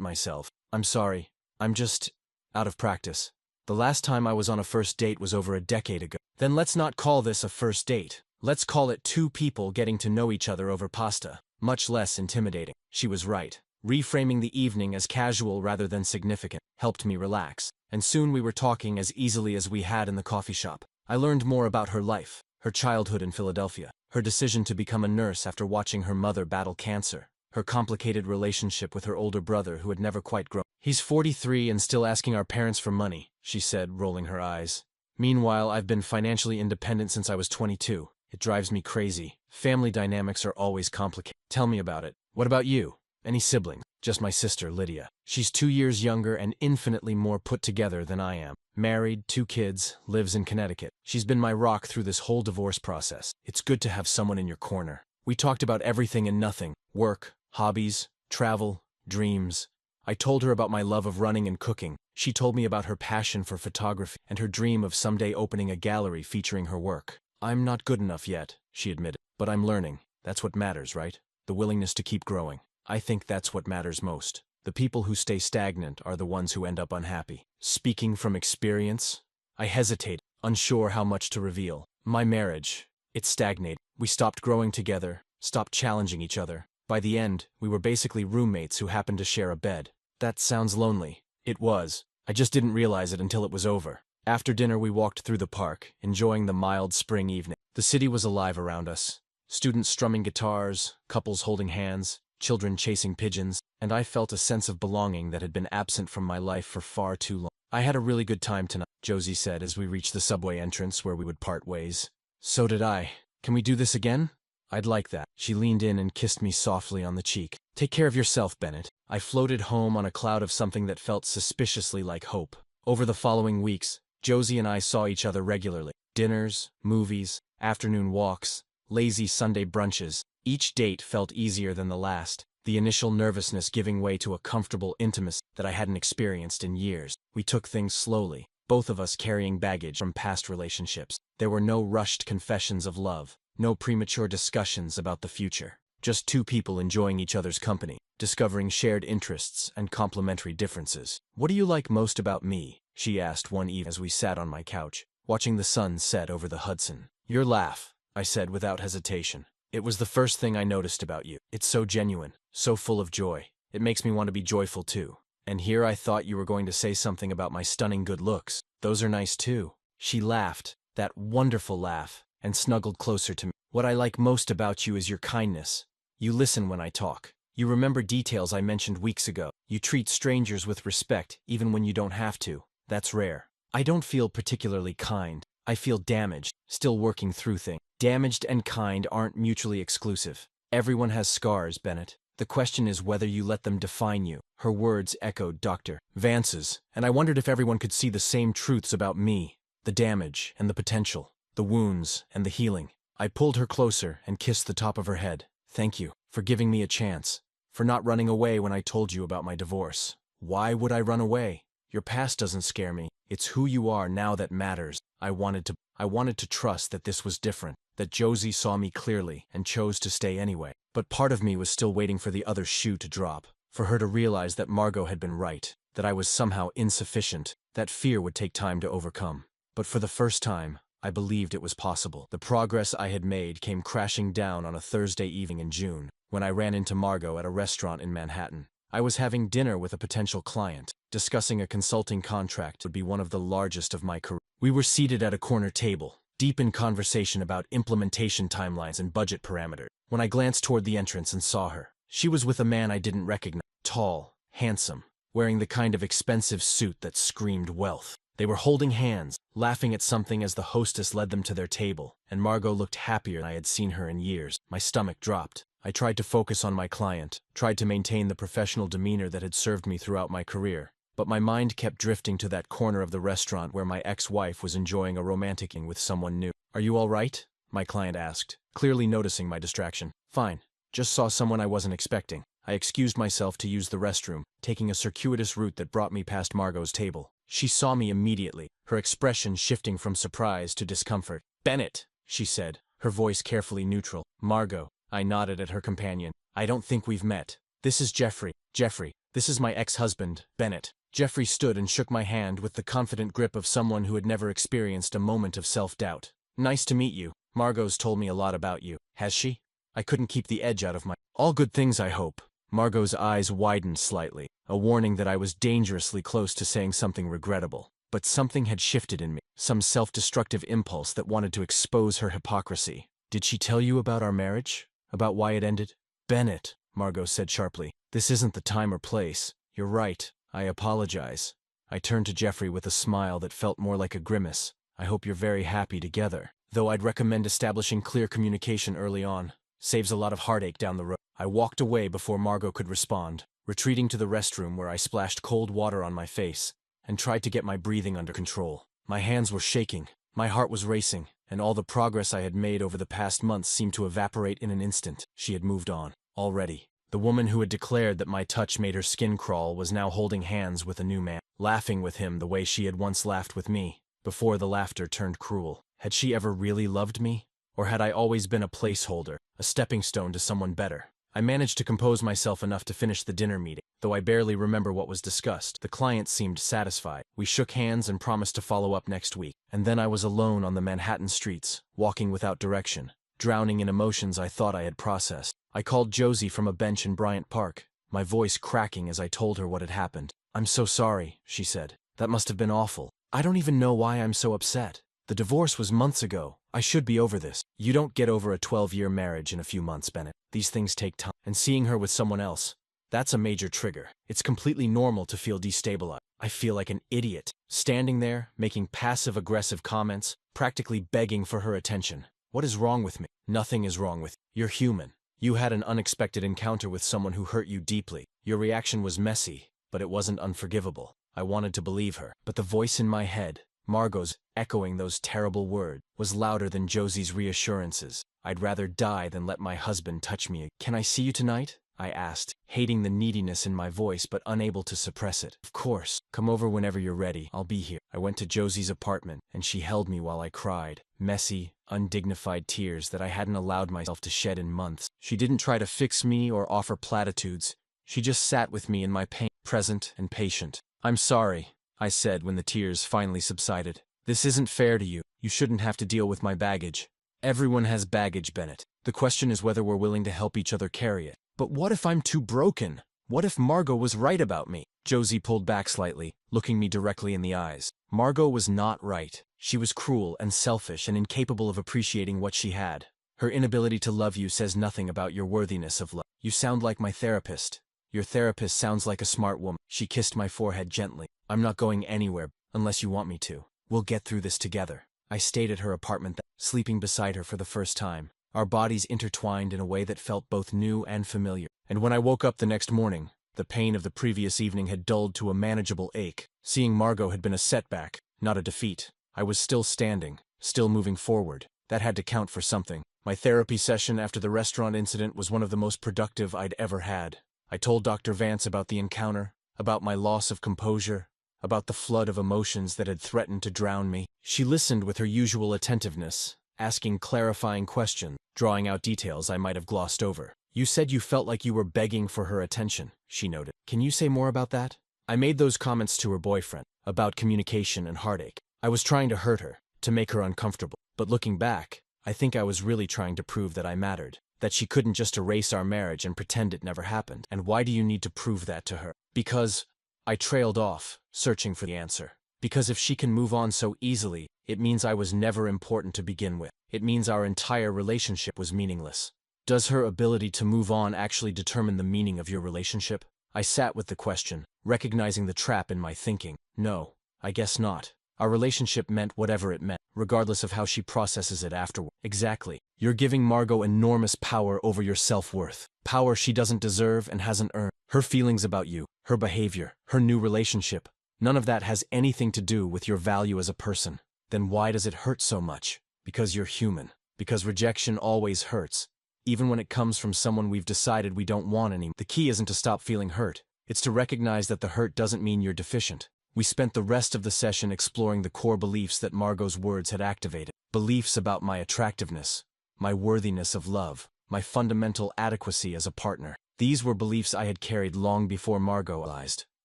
myself. I'm sorry. I'm just out of practice. The last time I was on a first date was over a decade ago. Then let's not call this a first date. Let's call it 2 people getting to know each other over pasta. Much less intimidating. She was right. Reframing the evening as casual rather than significant helped me relax, and soon we were talking as easily as we had in the coffee shop. I learned more about her life, her childhood in Philadelphia, her decision to become a nurse after watching her mother battle cancer, her complicated relationship with her older brother who had never quite grown. He's 43 and still asking our parents for money, she said, rolling her eyes. Meanwhile, I've been financially independent since I was 22. It drives me crazy. Family dynamics are always complicated. Tell me about it. What about you? Any siblings? Just my sister, Lydia. She's 2 years younger and infinitely more put together than I am. Married, 2 kids, lives in Connecticut. She's been my rock through this whole divorce process. It's good to have someone in your corner. We talked about everything and nothing. Work, hobbies, travel, dreams. I told her about my love of running and cooking. She told me about her passion for photography and her dream of someday opening a gallery featuring her work. I'm not good enough yet, she admitted, but I'm learning. That's what matters, right? The willingness to keep growing. I think that's what matters most. The people who stay stagnant are the ones who end up unhappy. Speaking from experience, I hesitated, unsure how much to reveal. My marriage, it stagnated. We stopped growing together, stopped challenging each other. By the end, we were basically roommates who happened to share a bed. That sounds lonely. It was. I just didn't realize it until it was over. After dinner we walked through the park, enjoying the mild spring evening. The city was alive around us. Students strumming guitars, couples holding hands, children chasing pigeons, and I felt a sense of belonging that had been absent from my life for far too long. I had a really good time tonight, Josie said as we reached the subway entrance where we would part ways. So did I. Can we do this again? I'd like that. She leaned in and kissed me softly on the cheek. Take care of yourself, Bennett. I floated home on a cloud of something that felt suspiciously like hope. Over the following weeks, Josie and I saw each other regularly. Dinners, movies, afternoon walks, lazy Sunday brunches. Each date felt easier than the last, the initial nervousness giving way to a comfortable intimacy that I hadn't experienced in years. We took things slowly, both of us carrying baggage from past relationships. There were no rushed confessions of love, no premature discussions about the future. Just 2 people enjoying each other's company, discovering shared interests and complementary differences. What do you like most about me? She asked one eve as we sat on my couch, watching the sun set over the Hudson. Your laugh, I said without hesitation. It was the first thing I noticed about you. It's so genuine, so full of joy. It makes me want to be joyful too. And here I thought you were going to say something about my stunning good looks. Those are nice too. She laughed, that wonderful laugh, and snuggled closer to me. What I like most about you is your kindness. You listen when I talk. You remember details I mentioned weeks ago. You treat strangers with respect even when you don't have to. That's rare. I don't feel particularly kind. I feel damaged, still working through things. Damaged and kind aren't mutually exclusive. Everyone has scars, Bennett. The question is whether you let them define you. Her words echoed Dr. Vance's, and I wondered if everyone could see the same truths about me. The damage and the potential. The wounds and the healing. I pulled her closer and kissed the top of her head. Thank you for giving me a chance. For not running away when I told you about my divorce. Why would I run away? Your past doesn't scare me. It's who you are now that matters. I wanted to trust that this was different, that Josie saw me clearly and chose to stay anyway. But part of me was still waiting for the other shoe to drop, for her to realize that Margot had been right, that I was somehow insufficient. That fear would take time to overcome. But for the first time, I believed it was possible. The progress I had made came crashing down on a Thursday evening in June, when I ran into Margot at a restaurant in Manhattan. I was having dinner with a potential client, discussing a consulting contract that would be one of the largest of my career. We were seated at a corner table, deep in conversation about implementation timelines and budget parameters, when I glanced toward the entrance and saw her. She was with a man I didn't recognize, tall, handsome, wearing the kind of expensive suit that screamed wealth. They were holding hands, laughing at something as the hostess led them to their table, and Margot looked happier than I had seen her in years. My stomach dropped. I tried to focus on my client, tried to maintain the professional demeanor that had served me throughout my career, but my mind kept drifting to that corner of the restaurant where my ex-wife was enjoying a romantic evening with someone new. Are you all right? My client asked, clearly noticing my distraction. Fine. Just saw someone I wasn't expecting. I excused myself to use the restroom, taking a circuitous route that brought me past Margot's table. She saw me immediately, her expression shifting from surprise to discomfort. "Bennett," she said, her voice carefully neutral. "Margot," I nodded at her companion. "I don't think we've met. This is Jeffrey. Jeffrey, this is my ex-husband, Bennett." Jeffrey stood and shook my hand with the confident grip of someone who had never experienced a moment of self-doubt. "Nice to meet you. Margot's told me a lot about you, has she?" I couldn't keep the edge out of my... "All good things, I hope." Margot's eyes widened slightly, a warning that I was dangerously close to saying something regrettable. But something had shifted in me, some self-destructive impulse that wanted to expose her hypocrisy. "Did she tell you about our marriage? About why it ended?" "Bennett," Margot said sharply, "this isn't the time or place. You're right. I apologize." I turned to Jeffrey with a smile that felt more like a grimace. "I hope you're very happy together. Though I'd recommend establishing clear communication early on. Saves a lot of heartache down the road." I walked away before Margot could respond, retreating to the restroom where I splashed cold water on my face and tried to get my breathing under control. My hands were shaking, my heart was racing, and all the progress I had made over the past months seemed to evaporate in an instant. She had moved on, already. The woman who had declared that my touch made her skin crawl was now holding hands with a new man, laughing with him the way she had once laughed with me, before the laughter turned cruel. Had she ever really loved me? Or had I always been a placeholder, a stepping stone to someone better? I managed to compose myself enough to finish the dinner meeting, though I barely remember what was discussed. The client seemed satisfied. We shook hands and promised to follow up next week. And then I was alone on the Manhattan streets, walking without direction, drowning in emotions I thought I had processed. I called Josie from a bench in Bryant Park, my voice cracking as I told her what had happened. "I'm so sorry," she said. "That must have been awful. I don't even know why I'm so upset. The divorce was months ago. I should be over this." "You don't get over a 12-year marriage in a few months, Bennett. These things take time. And seeing her with someone else, that's a major trigger. It's completely normal to feel destabilized." I feel like an idiot, standing there, making passive-aggressive comments, practically begging for her attention. What is wrong with me? Nothing is wrong with you. You're human. You had an unexpected encounter with someone who hurt you deeply. Your reaction was messy, but it wasn't unforgivable. I wanted to believe her, but the voice in my head, Margot's, echoing those terrible words, was louder than Josie's reassurances. I'd rather die than let my husband touch me. "Can I see you tonight?" I asked, hating the neediness in my voice but unable to suppress it. "Of course. Come over whenever you're ready. I'll be here." I went to Josie's apartment, and she held me while I cried. Messy, undignified tears that I hadn't allowed myself to shed in months. She didn't try to fix me or offer platitudes. She just sat with me in my pain, present and patient. "I'm sorry," I said when the tears finally subsided. "This isn't fair to you. You shouldn't have to deal with my baggage." "Everyone has baggage, Bennett. The question is whether we're willing to help each other carry it." "But what if I'm too broken? What if Margot was right about me?" Josie pulled back slightly, looking me directly in the eyes. Margot was not right. She was cruel and selfish and incapable of appreciating what she had. Her inability to love you says nothing about your worthiness of love. "You sound like my therapist. Your therapist sounds like a smart woman." She kissed my forehead gently. "I'm not going anywhere, unless you want me to. We'll get through this together." I stayed at her apartment, sleeping beside her for the first time. Our bodies intertwined in a way that felt both new and familiar. And when I woke up the next morning, the pain of the previous evening had dulled to a manageable ache. Seeing Margot had been a setback, not a defeat. I was still standing, still moving forward. That had to count for something. My therapy session after the restaurant incident was one of the most productive I'd ever had. I told Dr. Vance about the encounter, about my loss of composure, about the flood of emotions that had threatened to drown me. She listened with her usual attentiveness, asking clarifying questions, drawing out details I might have glossed over. "You said you felt like you were begging for her attention," she noted. "Can you say more about that?" I made those comments to her boyfriend, about communication and heartache. I was trying to hurt her, to make her uncomfortable. But looking back, I think I was really trying to prove that I mattered, that she couldn't just erase our marriage and pretend it never happened. "And why do you need to prove that to her?" "Because..." I trailed off, searching for the answer. "Because if she can move on so easily, it means I was never important to begin with. It means our entire relationship was meaningless." "Does her ability to move on actually determine the meaning of your relationship?" I sat with the question, recognizing the trap in my thinking. No, I guess not. Our relationship meant whatever it meant, regardless of how she processes it afterward. Exactly. You're giving Margot enormous power over your self-worth. Power she doesn't deserve and hasn't earned. Her feelings about you, her behavior, her new relationship. None of that has anything to do with your value as a person. Then why does it hurt so much? Because you're human. Because rejection always hurts. even when it comes from someone we've decided we don't want anymore. The key isn't to stop feeling hurt. It's to recognize that the hurt doesn't mean you're deficient. We spent the rest of the session exploring the core beliefs that Margot's words had activated. Beliefs about my attractiveness, my worthiness of love, my fundamental adequacy as a partner. These were beliefs I had carried long before Margot realized.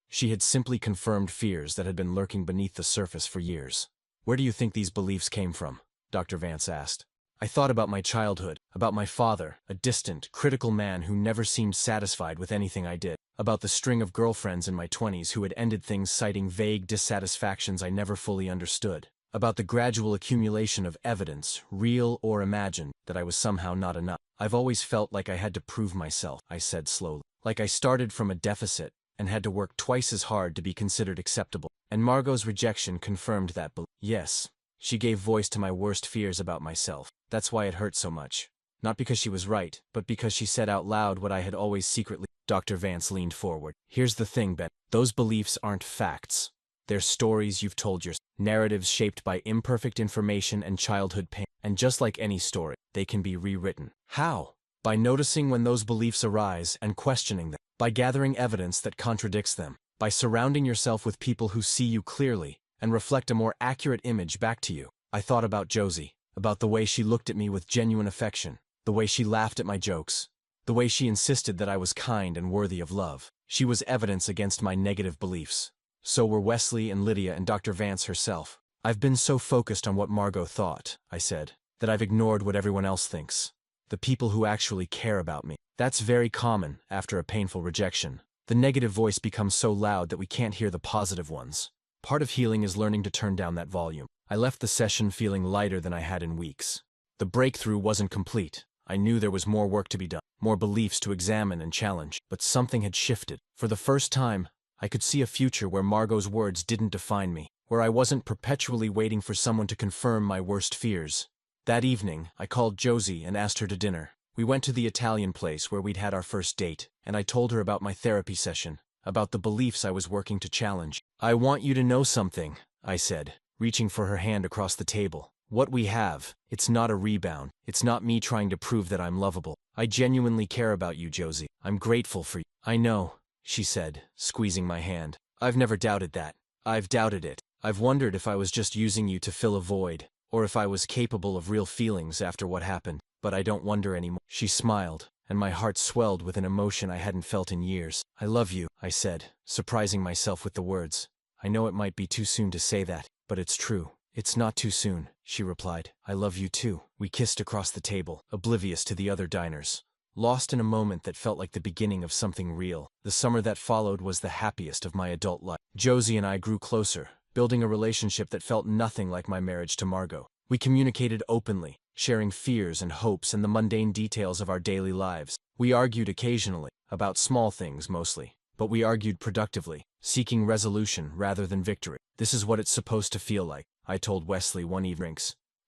She had simply confirmed fears that had been lurking beneath the surface for years. "Where do you think these beliefs came from?" Dr. Vance asked. I thought about my childhood, about my father, a distant, critical man who never seemed satisfied with anything I did, about the string of girlfriends in my 20s who had ended things citing vague dissatisfactions I never fully understood, about the gradual accumulation of evidence, real or imagined, that I was somehow not enough. "I've always felt like I had to prove myself," I said slowly, "like I started from a deficit and had to work twice as hard to be considered acceptable." And Margot's rejection confirmed that belief. Yes, she gave voice to my worst fears about myself. That's why it hurt so much. Not because she was right, but because she said out loud what I had always secretly. Dr. Vance leaned forward. "Here's the thing, Ben. Those beliefs aren't facts. They're stories you've told yourself. Narratives shaped by imperfect information and childhood pain. And just like any story, they can be rewritten." "How?" "By noticing when those beliefs arise and questioning them. By gathering evidence that contradicts them. By surrounding yourself with people who see you clearly and reflect a more accurate image back to you." I thought about Josie, about the way she looked at me with genuine affection, the way she laughed at my jokes, the way she insisted that I was kind and worthy of love. She was evidence against my negative beliefs. So were Wesley and Lydia and Dr. Vance herself. "I've been so focused on what Margot thought," I said, "that I've ignored what everyone else thinks. The people who actually care about me. That's very common after a painful rejection. The negative voice becomes so loud that we can't hear the positive ones. Part of healing is learning to turn down that volume." I left the session feeling lighter than I had in weeks. The breakthrough wasn't complete. I knew there was more work to be done, more beliefs to examine and challenge, but something had shifted. For the first time, I could see a future where Margot's words didn't define me, where I wasn't perpetually waiting for someone to confirm my worst fears. That evening, I called Josie and asked her to dinner. We went to the Italian place where we'd had our first date, and I told her about my therapy session, about the beliefs I was working to challenge. "I want you to know something," I said, reaching for her hand across the table. "What we have, it's not a rebound. It's not me trying to prove that I'm lovable. I genuinely care about you, Josie. I'm grateful for you." "I know," she said, squeezing my hand. "I've never doubted that. I've doubted it. I've wondered if I was just using you to fill a void, or if I was capable of real feelings after what happened. But I don't wonder anymore." She smiled, and my heart swelled with an emotion I hadn't felt in years. "I love you," I said, surprising myself with the words. "I know it might be too soon to say that, but it's true." "It's not too soon," she replied. "I love you too." We kissed across the table, oblivious to the other diners, lost in a moment that felt like the beginning of something real. The summer that followed was the happiest of my adult life. Josie and I grew closer, building a relationship that felt nothing like my marriage to Margot. We communicated openly, sharing fears and hopes and the mundane details of our daily lives. We argued occasionally, about small things mostly, but we argued productively, seeking resolution rather than victory. "This is what it's supposed to feel like," I told Wesley one evening.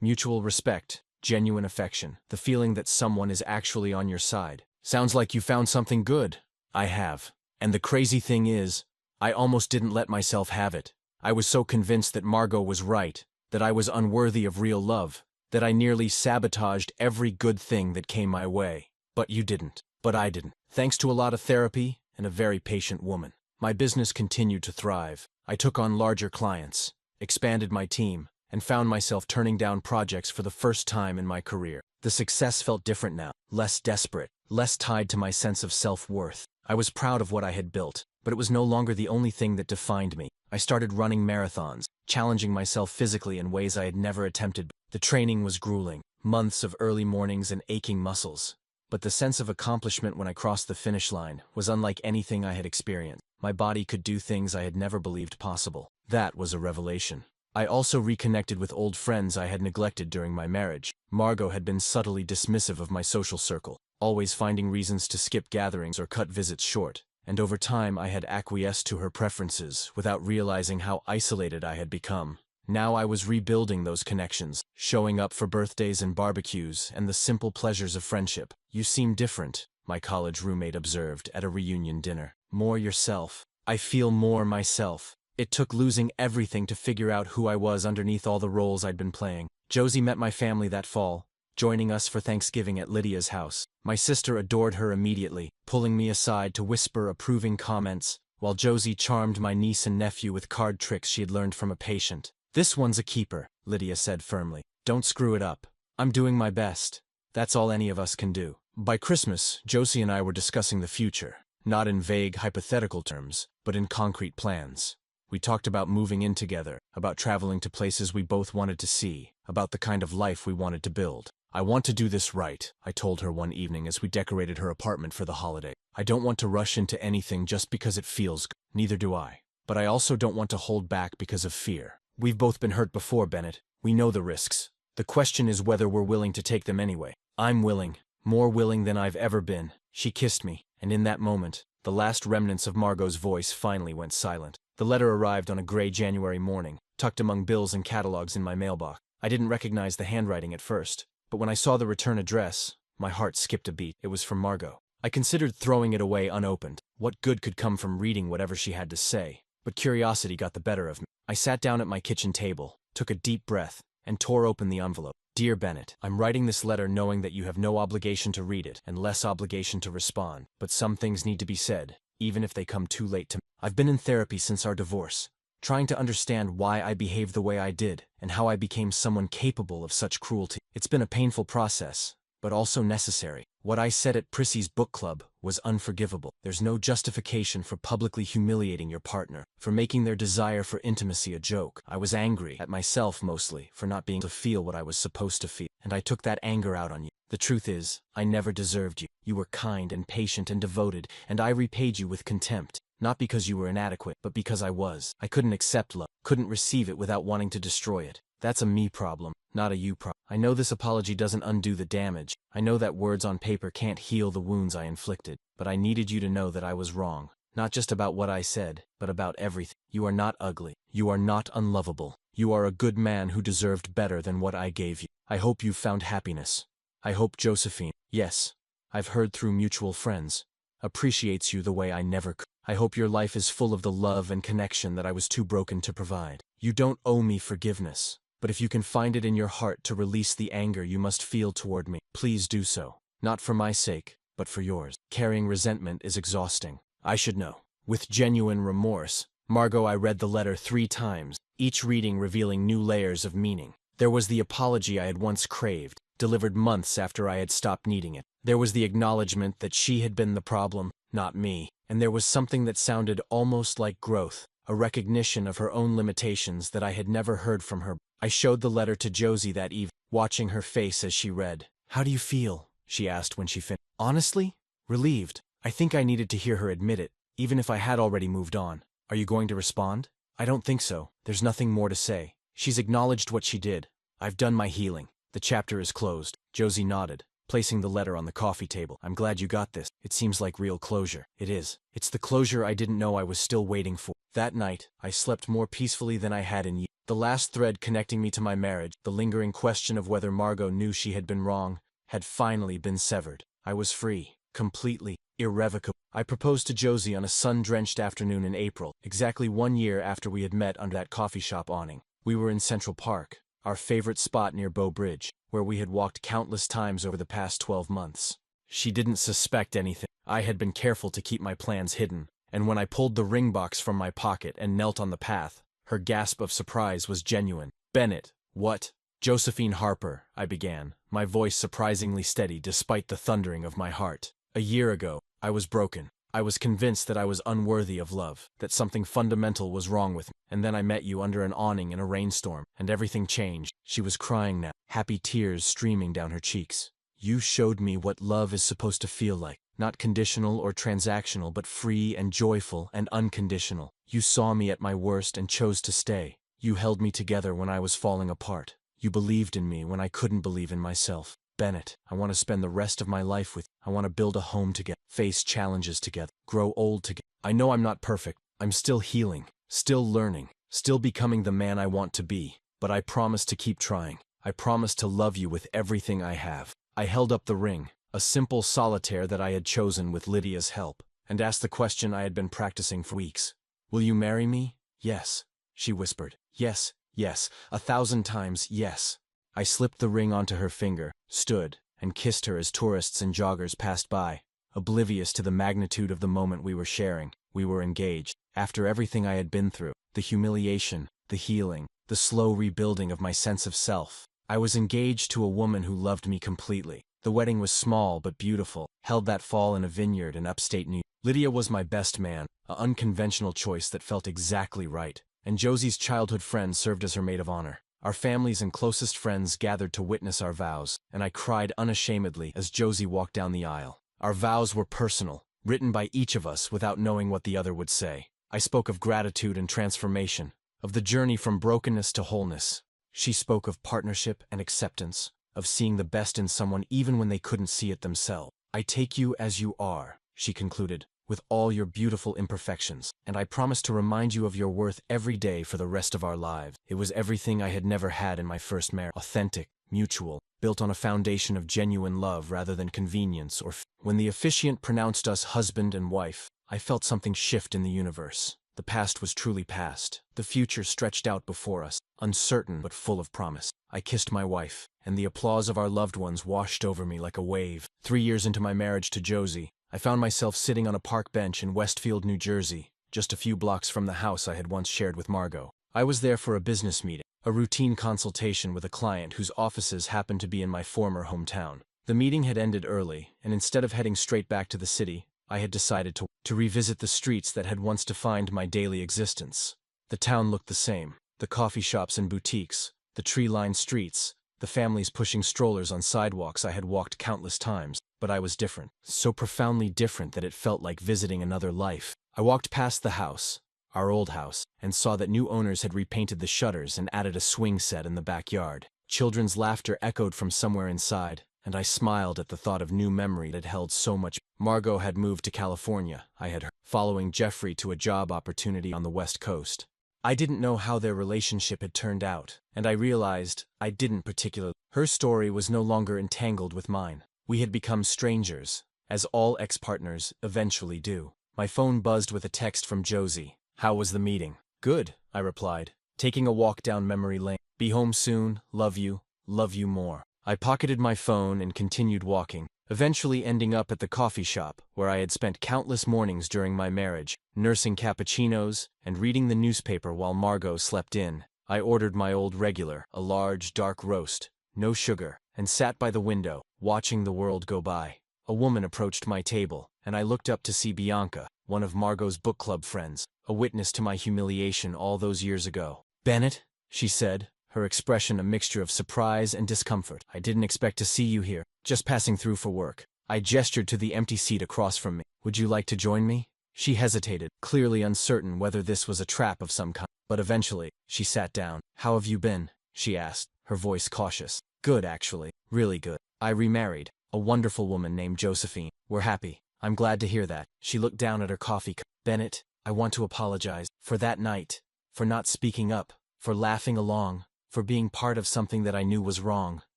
"Mutual respect, genuine affection, the feeling that someone is actually on your side." "Sounds like you found something good." "I have. And the crazy thing is, I almost didn't let myself have it. I was so convinced that Margot was right, that I was unworthy of real love, that I nearly sabotaged every good thing that came my way. But you didn't. But I didn't. Thanks to a lot of therapy and a very patient woman. My business continued to thrive. I took on larger clients, expanded my team, and found myself turning down projects for the first time in my career. The success felt different now, less desperate, less tied to my sense of self-worth. I was proud of what I had built, but it was no longer the only thing that defined me. I started running marathons, challenging myself physically in ways I had never attempted. The training was grueling, months of early mornings and aching muscles. But the sense of accomplishment when I crossed the finish line was unlike anything I had experienced. My body could do things I had never believed possible. That was a revelation. I also reconnected with old friends I had neglected during my marriage. Margot had been subtly dismissive of my social circle, always finding reasons to skip gatherings or cut visits short. And over time I had acquiesced to her preferences without realizing how isolated I had become. Now I was rebuilding those connections, showing up for birthdays and barbecues and the simple pleasures of friendship. "You seem different," my college roommate observed at a reunion dinner. "More yourself." "I feel more myself." It took losing everything to figure out who I was underneath all the roles I'd been playing. Josie met my family that fall, joining us for Thanksgiving at Lydia's house. My sister adored her immediately, pulling me aside to whisper approving comments, while Josie charmed my niece and nephew with card tricks she had learned from a patient. "This one's a keeper," Lydia said firmly. "Don't screw it up. I'm doing my best. That's all any of us can do." By Christmas, Josie and I were discussing the future, not in vague, hypothetical terms, but in concrete plans. We talked about moving in together, about traveling to places we both wanted to see, about the kind of life we wanted to build. "I want to do this right," I told her one evening as we decorated her apartment for the holiday. "I don't want to rush into anything just because it feels good. Neither do I. But I also don't want to hold back because of fear. We've both been hurt before, Bennett. We know the risks. The question is whether we're willing to take them anyway." "I'm willing. More willing than I've ever been." She kissed me, and in that moment, the last remnants of Margot's voice finally went silent. The letter arrived on a gray January morning, tucked among bills and catalogs in my mailbox. I didn't recognize the handwriting at first, but when I saw the return address, my heart skipped a beat. It was from Margot. I considered throwing it away unopened. What good could come from reading whatever she had to say? But curiosity got the better of me. I sat down at my kitchen table, took a deep breath, and tore open the envelope. "Dear Bennett, I'm writing this letter knowing that you have no obligation to read it and less obligation to respond, but some things need to be said, even if they come too late to me. I've been in therapy since our divorce, trying to understand why I behaved the way I did and how I became someone capable of such cruelty. It's been a painful process, but also necessary. What I said at Prissy's book club was unforgivable. There's no justification for publicly humiliating your partner, for making their desire for intimacy a joke. I was angry at myself mostly for not being able to feel what I was supposed to feel, and I took that anger out on you. The truth is, I never deserved you. You were kind and patient and devoted, and I repaid you with contempt. Not because you were inadequate, but because I was. I couldn't accept love, couldn't receive it without wanting to destroy it. That's a me problem, not a you problem. I know this apology doesn't undo the damage. I know that words on paper can't heal the wounds I inflicted. But I needed you to know that I was wrong. Not just about what I said, but about everything. You are not ugly. You are not unlovable. You are a good man who deserved better than what I gave you. I hope you've found happiness. I hope Josephine, yes, I've heard through mutual friends, appreciates you the way I never could. I hope your life is full of the love and connection that I was too broken to provide. You don't owe me forgiveness, but if you can find it in your heart to release the anger you must feel toward me, please do so. Not for my sake, but for yours. Carrying resentment is exhausting. I should know. With genuine remorse, Margot, I read the letter 3 times, each reading revealing new layers of meaning. There was the apology I had once craved, delivered months after I had stopped needing it. There was the acknowledgement that she had been the problem, not me. And there was something that sounded almost like growth, a recognition of her own limitations that I had never heard from her. I showed the letter to Josie that evening, watching her face as she read. "How do you feel?" she asked when she finished. "Honestly? Relieved." I think I needed to hear her admit it, even if I had already moved on. "Are you going to respond?" "I don't think so. There's nothing more to say. She's acknowledged what she did. I've done my healing. The chapter is closed." Josie nodded, placing the letter on the coffee table. "I'm glad you got this. It seems like real closure." "It is. It's the closure I didn't know I was still waiting for." That night, I slept more peacefully than I had in years. The last thread connecting me to my marriage, the lingering question of whether Margot knew she had been wrong, had finally been severed. I was free, completely, irrevocable. I proposed to Josie on a sun-drenched afternoon in April, exactly 1 year after we had met under that coffee shop awning. We were in Central Park, our favorite spot near Bow Bridge, where we had walked countless times over the past 12 months. She didn't suspect anything. I had been careful to keep my plans hidden, and when I pulled the ring box from my pocket and knelt on the path, her gasp of surprise was genuine. "Bennett, what?" "Josephine Harper," I began, my voice surprisingly steady despite the thundering of my heart. "A year ago, I was broken. I was convinced that I was unworthy of love, that something fundamental was wrong with me. And then I met you under an awning in a rainstorm, and everything changed." She was crying now, happy tears streaming down her cheeks. "You showed me what love is supposed to feel like. Not conditional or transactional, but free and joyful and unconditional. You saw me at my worst and chose to stay. You held me together when I was falling apart. You believed in me when I couldn't believe in myself. Bennett, I want to spend the rest of my life with you. I want to build a home together, face challenges together, grow old together. I know I'm not perfect. I'm still healing, still learning, still becoming the man I want to be. But I promise to keep trying. I promise to love you with everything I have." I held up the ring, a simple solitaire that I had chosen with Lydia's help, and asked the question I had been practicing for weeks. "Will you marry me?" "Yes," she whispered. "Yes, yes, 1,000 times yes." I slipped the ring onto her finger, stood, and kissed her as tourists and joggers passed by, oblivious to the magnitude of the moment we were sharing. We were engaged. After everything I had been through, the humiliation, the healing, the slow rebuilding of my sense of self, I was engaged to a woman who loved me completely. The wedding was small but beautiful, held that fall in a vineyard in upstate New York. Lydia was my best man, an unconventional choice that felt exactly right, and Josie's childhood friend served as her maid of honor. Our families and closest friends gathered to witness our vows, and I cried unashamedly as Josie walked down the aisle. Our vows were personal, written by each of us without knowing what the other would say. I spoke of gratitude and transformation, of the journey from brokenness to wholeness. She spoke of partnership and acceptance, of seeing the best in someone even when they couldn't see it themselves. I take you as you are, she concluded, with all your beautiful imperfections, and I promise to remind you of your worth every day for the rest of our lives. It was everything I had never had in my first marriage. Authentic, mutual, built on a foundation of genuine love rather than convenience or When the officiant pronounced us husband and wife, I felt something shift in the universe. The past was truly past. The future stretched out before us, uncertain but full of promise. I kissed my wife, and the applause of our loved ones washed over me like a wave. 3 years into my marriage to Josie, I found myself sitting on a park bench in Westfield, New Jersey, just a few blocks from the house I had once shared with Margot. I was there for a business meeting, a routine consultation with a client whose offices happened to be in my former hometown. The meeting had ended early, and instead of heading straight back to the city, I had decided to revisit the streets that had once defined my daily existence. The town looked the same, the coffee shops and boutiques, the tree-lined streets, the families pushing strollers on sidewalks I had walked countless times, but I was different, so profoundly different that it felt like visiting another life. I walked past the house, our old house, and saw that new owners had repainted the shutters and added a swing set in the backyard. Children's laughter echoed from somewhere inside, and I smiled at the thought of new memory that held so much. Margot had moved to California, I had heard, following Jeffrey to a job opportunity on the West Coast. I didn't know how their relationship had turned out, and I realized I didn't particularly. Her story was no longer entangled with mine. We had become strangers, as all ex-partners eventually do. My phone buzzed with a text from Josie. How was the meeting? Good, I replied, taking a walk down memory lane. Be home soon, love you more. I pocketed my phone and continued walking, eventually ending up at the coffee shop where I had spent countless mornings during my marriage, nursing cappuccinos and reading the newspaper while Margot slept in. I ordered my old regular, a large, dark roast, no sugar, and sat by the window, watching the world go by. A woman approached my table, and I looked up to see Bianca, one of Margot's book club friends, a witness to my humiliation all those years ago. Bennett, she said, her expression a mixture of surprise and discomfort. I didn't expect to see you here, just passing through for work. I gestured to the empty seat across from me. Would you like to join me? She hesitated, clearly uncertain whether this was a trap of some kind, but eventually, she sat down. How have you been? She asked, her voice cautious. Good, actually. Really good. I remarried. A wonderful woman named Josephine. We're happy. I'm glad to hear that. She looked down at her coffee cup. Bennett, I want to apologize for that night, for not speaking up, for laughing along, for being part of something that I knew was wrong.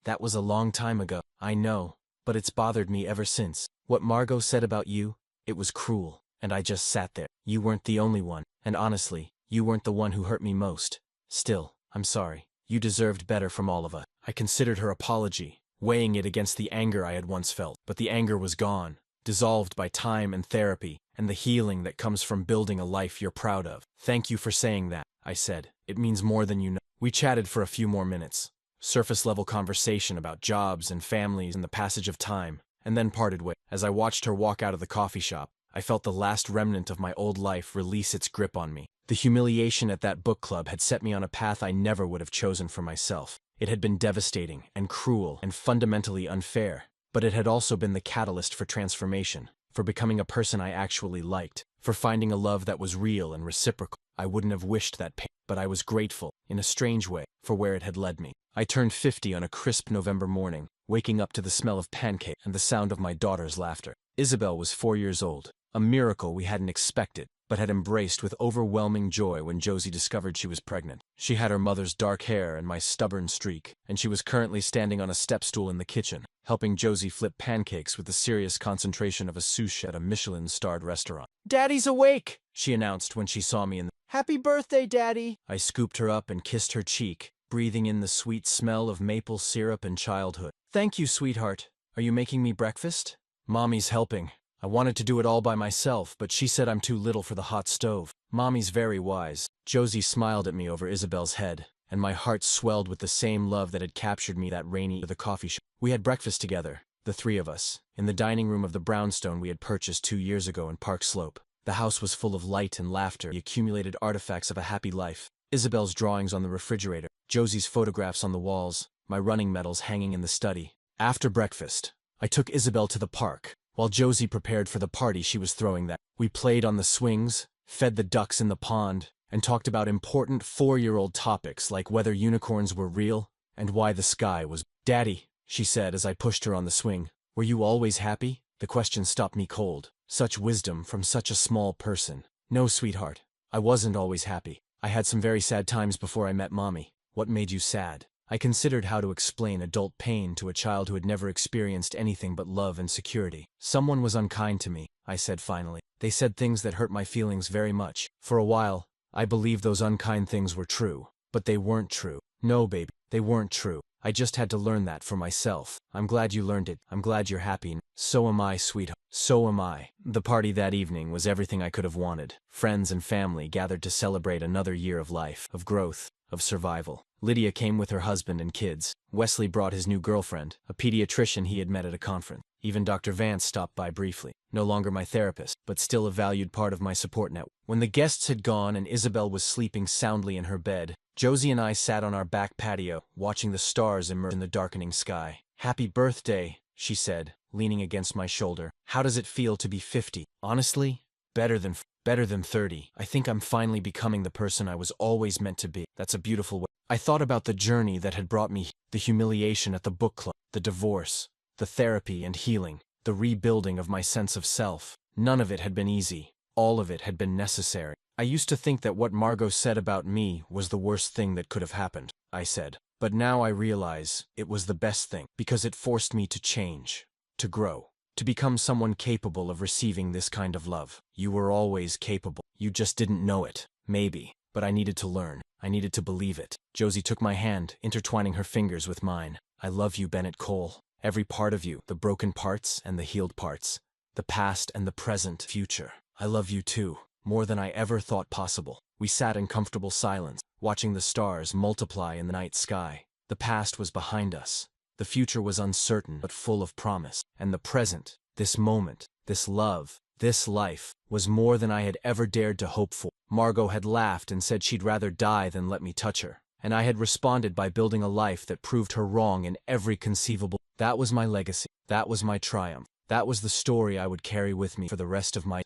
That was a long time ago. I know, but it's bothered me ever since. What Margot said about you, it was cruel, and I just sat there. You weren't the only one, and honestly, you weren't the one who hurt me most. Still, I'm sorry. You deserved better from all of us. I considered her apology, weighing it against the anger I had once felt, but the anger was gone, dissolved by time and therapy, and the healing that comes from building a life you're proud of. Thank you for saying that, I said. It means more than you know. We chatted for a few more minutes, surface-level conversation about jobs and families and the passage of time, and then parted ways. As I watched her walk out of the coffee shop, I felt the last remnant of my old life release its grip on me. The humiliation at that book club had set me on a path I never would have chosen for myself. It had been devastating and cruel and fundamentally unfair, but it had also been the catalyst for transformation, for becoming a person I actually liked, for finding a love that was real and reciprocal. I wouldn't have wished that pain, but I was grateful, in a strange way, for where it had led me. I turned 50 on a crisp November morning, waking up to the smell of pancake and the sound of my daughter's laughter. Isabel was 4 years old, a miracle we hadn't expected, but had embraced with overwhelming joy when Josie discovered she was pregnant. She had her mother's dark hair and my stubborn streak, and she was currently standing on a step stool in the kitchen, helping Josie flip pancakes with the serious concentration of a sous chef at a Michelin-starred restaurant. "Daddy's awake!" she announced when she saw me in the... "Happy birthday, Daddy!" I scooped her up and kissed her cheek, breathing in the sweet smell of maple syrup and childhood. "Thank you, sweetheart. Are you making me breakfast?" "Mommy's helping. I wanted to do it all by myself, but she said I'm too little for the hot stove." "Mommy's very wise." Josie smiled at me over Isabel's head, and my heart swelled with the same love that had captured me that rainy at the coffee shop. We had breakfast together, the three of us, in the dining room of the brownstone we had purchased 2 years ago in Park Slope. The house was full of light and laughter, the accumulated artifacts of a happy life. Isabel's drawings on the refrigerator, Josie's photographs on the walls, my running medals hanging in the study. After breakfast, I took Isabel to the park, while Josie prepared for the party she was throwing that. We played on the swings, fed the ducks in the pond, and talked about important 4-year-old topics like whether unicorns were real and why the sky was. "Daddy," she said as I pushed her on the swing, "were you always happy?" The question stopped me cold. Such wisdom from such a small person. "No, sweetheart. I wasn't always happy. I had some very sad times before I met Mommy." "What made you sad?" I considered how to explain adult pain to a child who had never experienced anything but love and security. "Someone was unkind to me," I said finally. "They said things that hurt my feelings very much. For a while, I believed those unkind things were true. But they weren't true. No, baby, they weren't true. I just had to learn that for myself." "I'm glad you learned it. I'm glad you're happy." "So am I, sweetheart. So am I." The party that evening was everything I could have wanted. Friends and family gathered to celebrate another year of life, of growth, of survival. Lydia came with her husband and kids. Wesley brought his new girlfriend, a pediatrician he had met at a conference. Even Dr. Vance stopped by briefly. No longer my therapist, but still a valued part of my support network. When the guests had gone and Isabel was sleeping soundly in her bed, Josie and I sat on our back patio, watching the stars emerge in the darkening sky. "Happy birthday," she said, leaning against my shoulder. "How does it feel to be 50? Honestly, better than 30. I think I'm finally becoming the person I was always meant to be." "That's a beautiful way." I thought about the journey that had brought me here, the humiliation at the book club, the divorce, the therapy and healing, the rebuilding of my sense of self. None of it had been easy. All of it had been necessary. "I used to think that what Margot said about me was the worst thing that could have happened," I said. "But now I realize it was the best thing, because it forced me to change, to grow, to become someone capable of receiving this kind of love." "You were always capable. You just didn't know it. Maybe. But I needed to learn. I needed to believe it." Josie took my hand, intertwining her fingers with mine. "I love you, Bennett Cole. Every part of you, the broken parts and the healed parts, the past and the present, future. I love you too, more than I ever thought possible." We sat in comfortable silence, watching the stars multiply in the night sky. The past was behind us. The future was uncertain but full of promise. And the present, this moment, this love, this life, was more than I had ever dared to hope for. Margot had laughed and said she'd rather die than let me touch her. And I had responded by building a life that proved her wrong in every conceivable. That was my legacy. That was my triumph. That was the story I would carry with me for the rest of my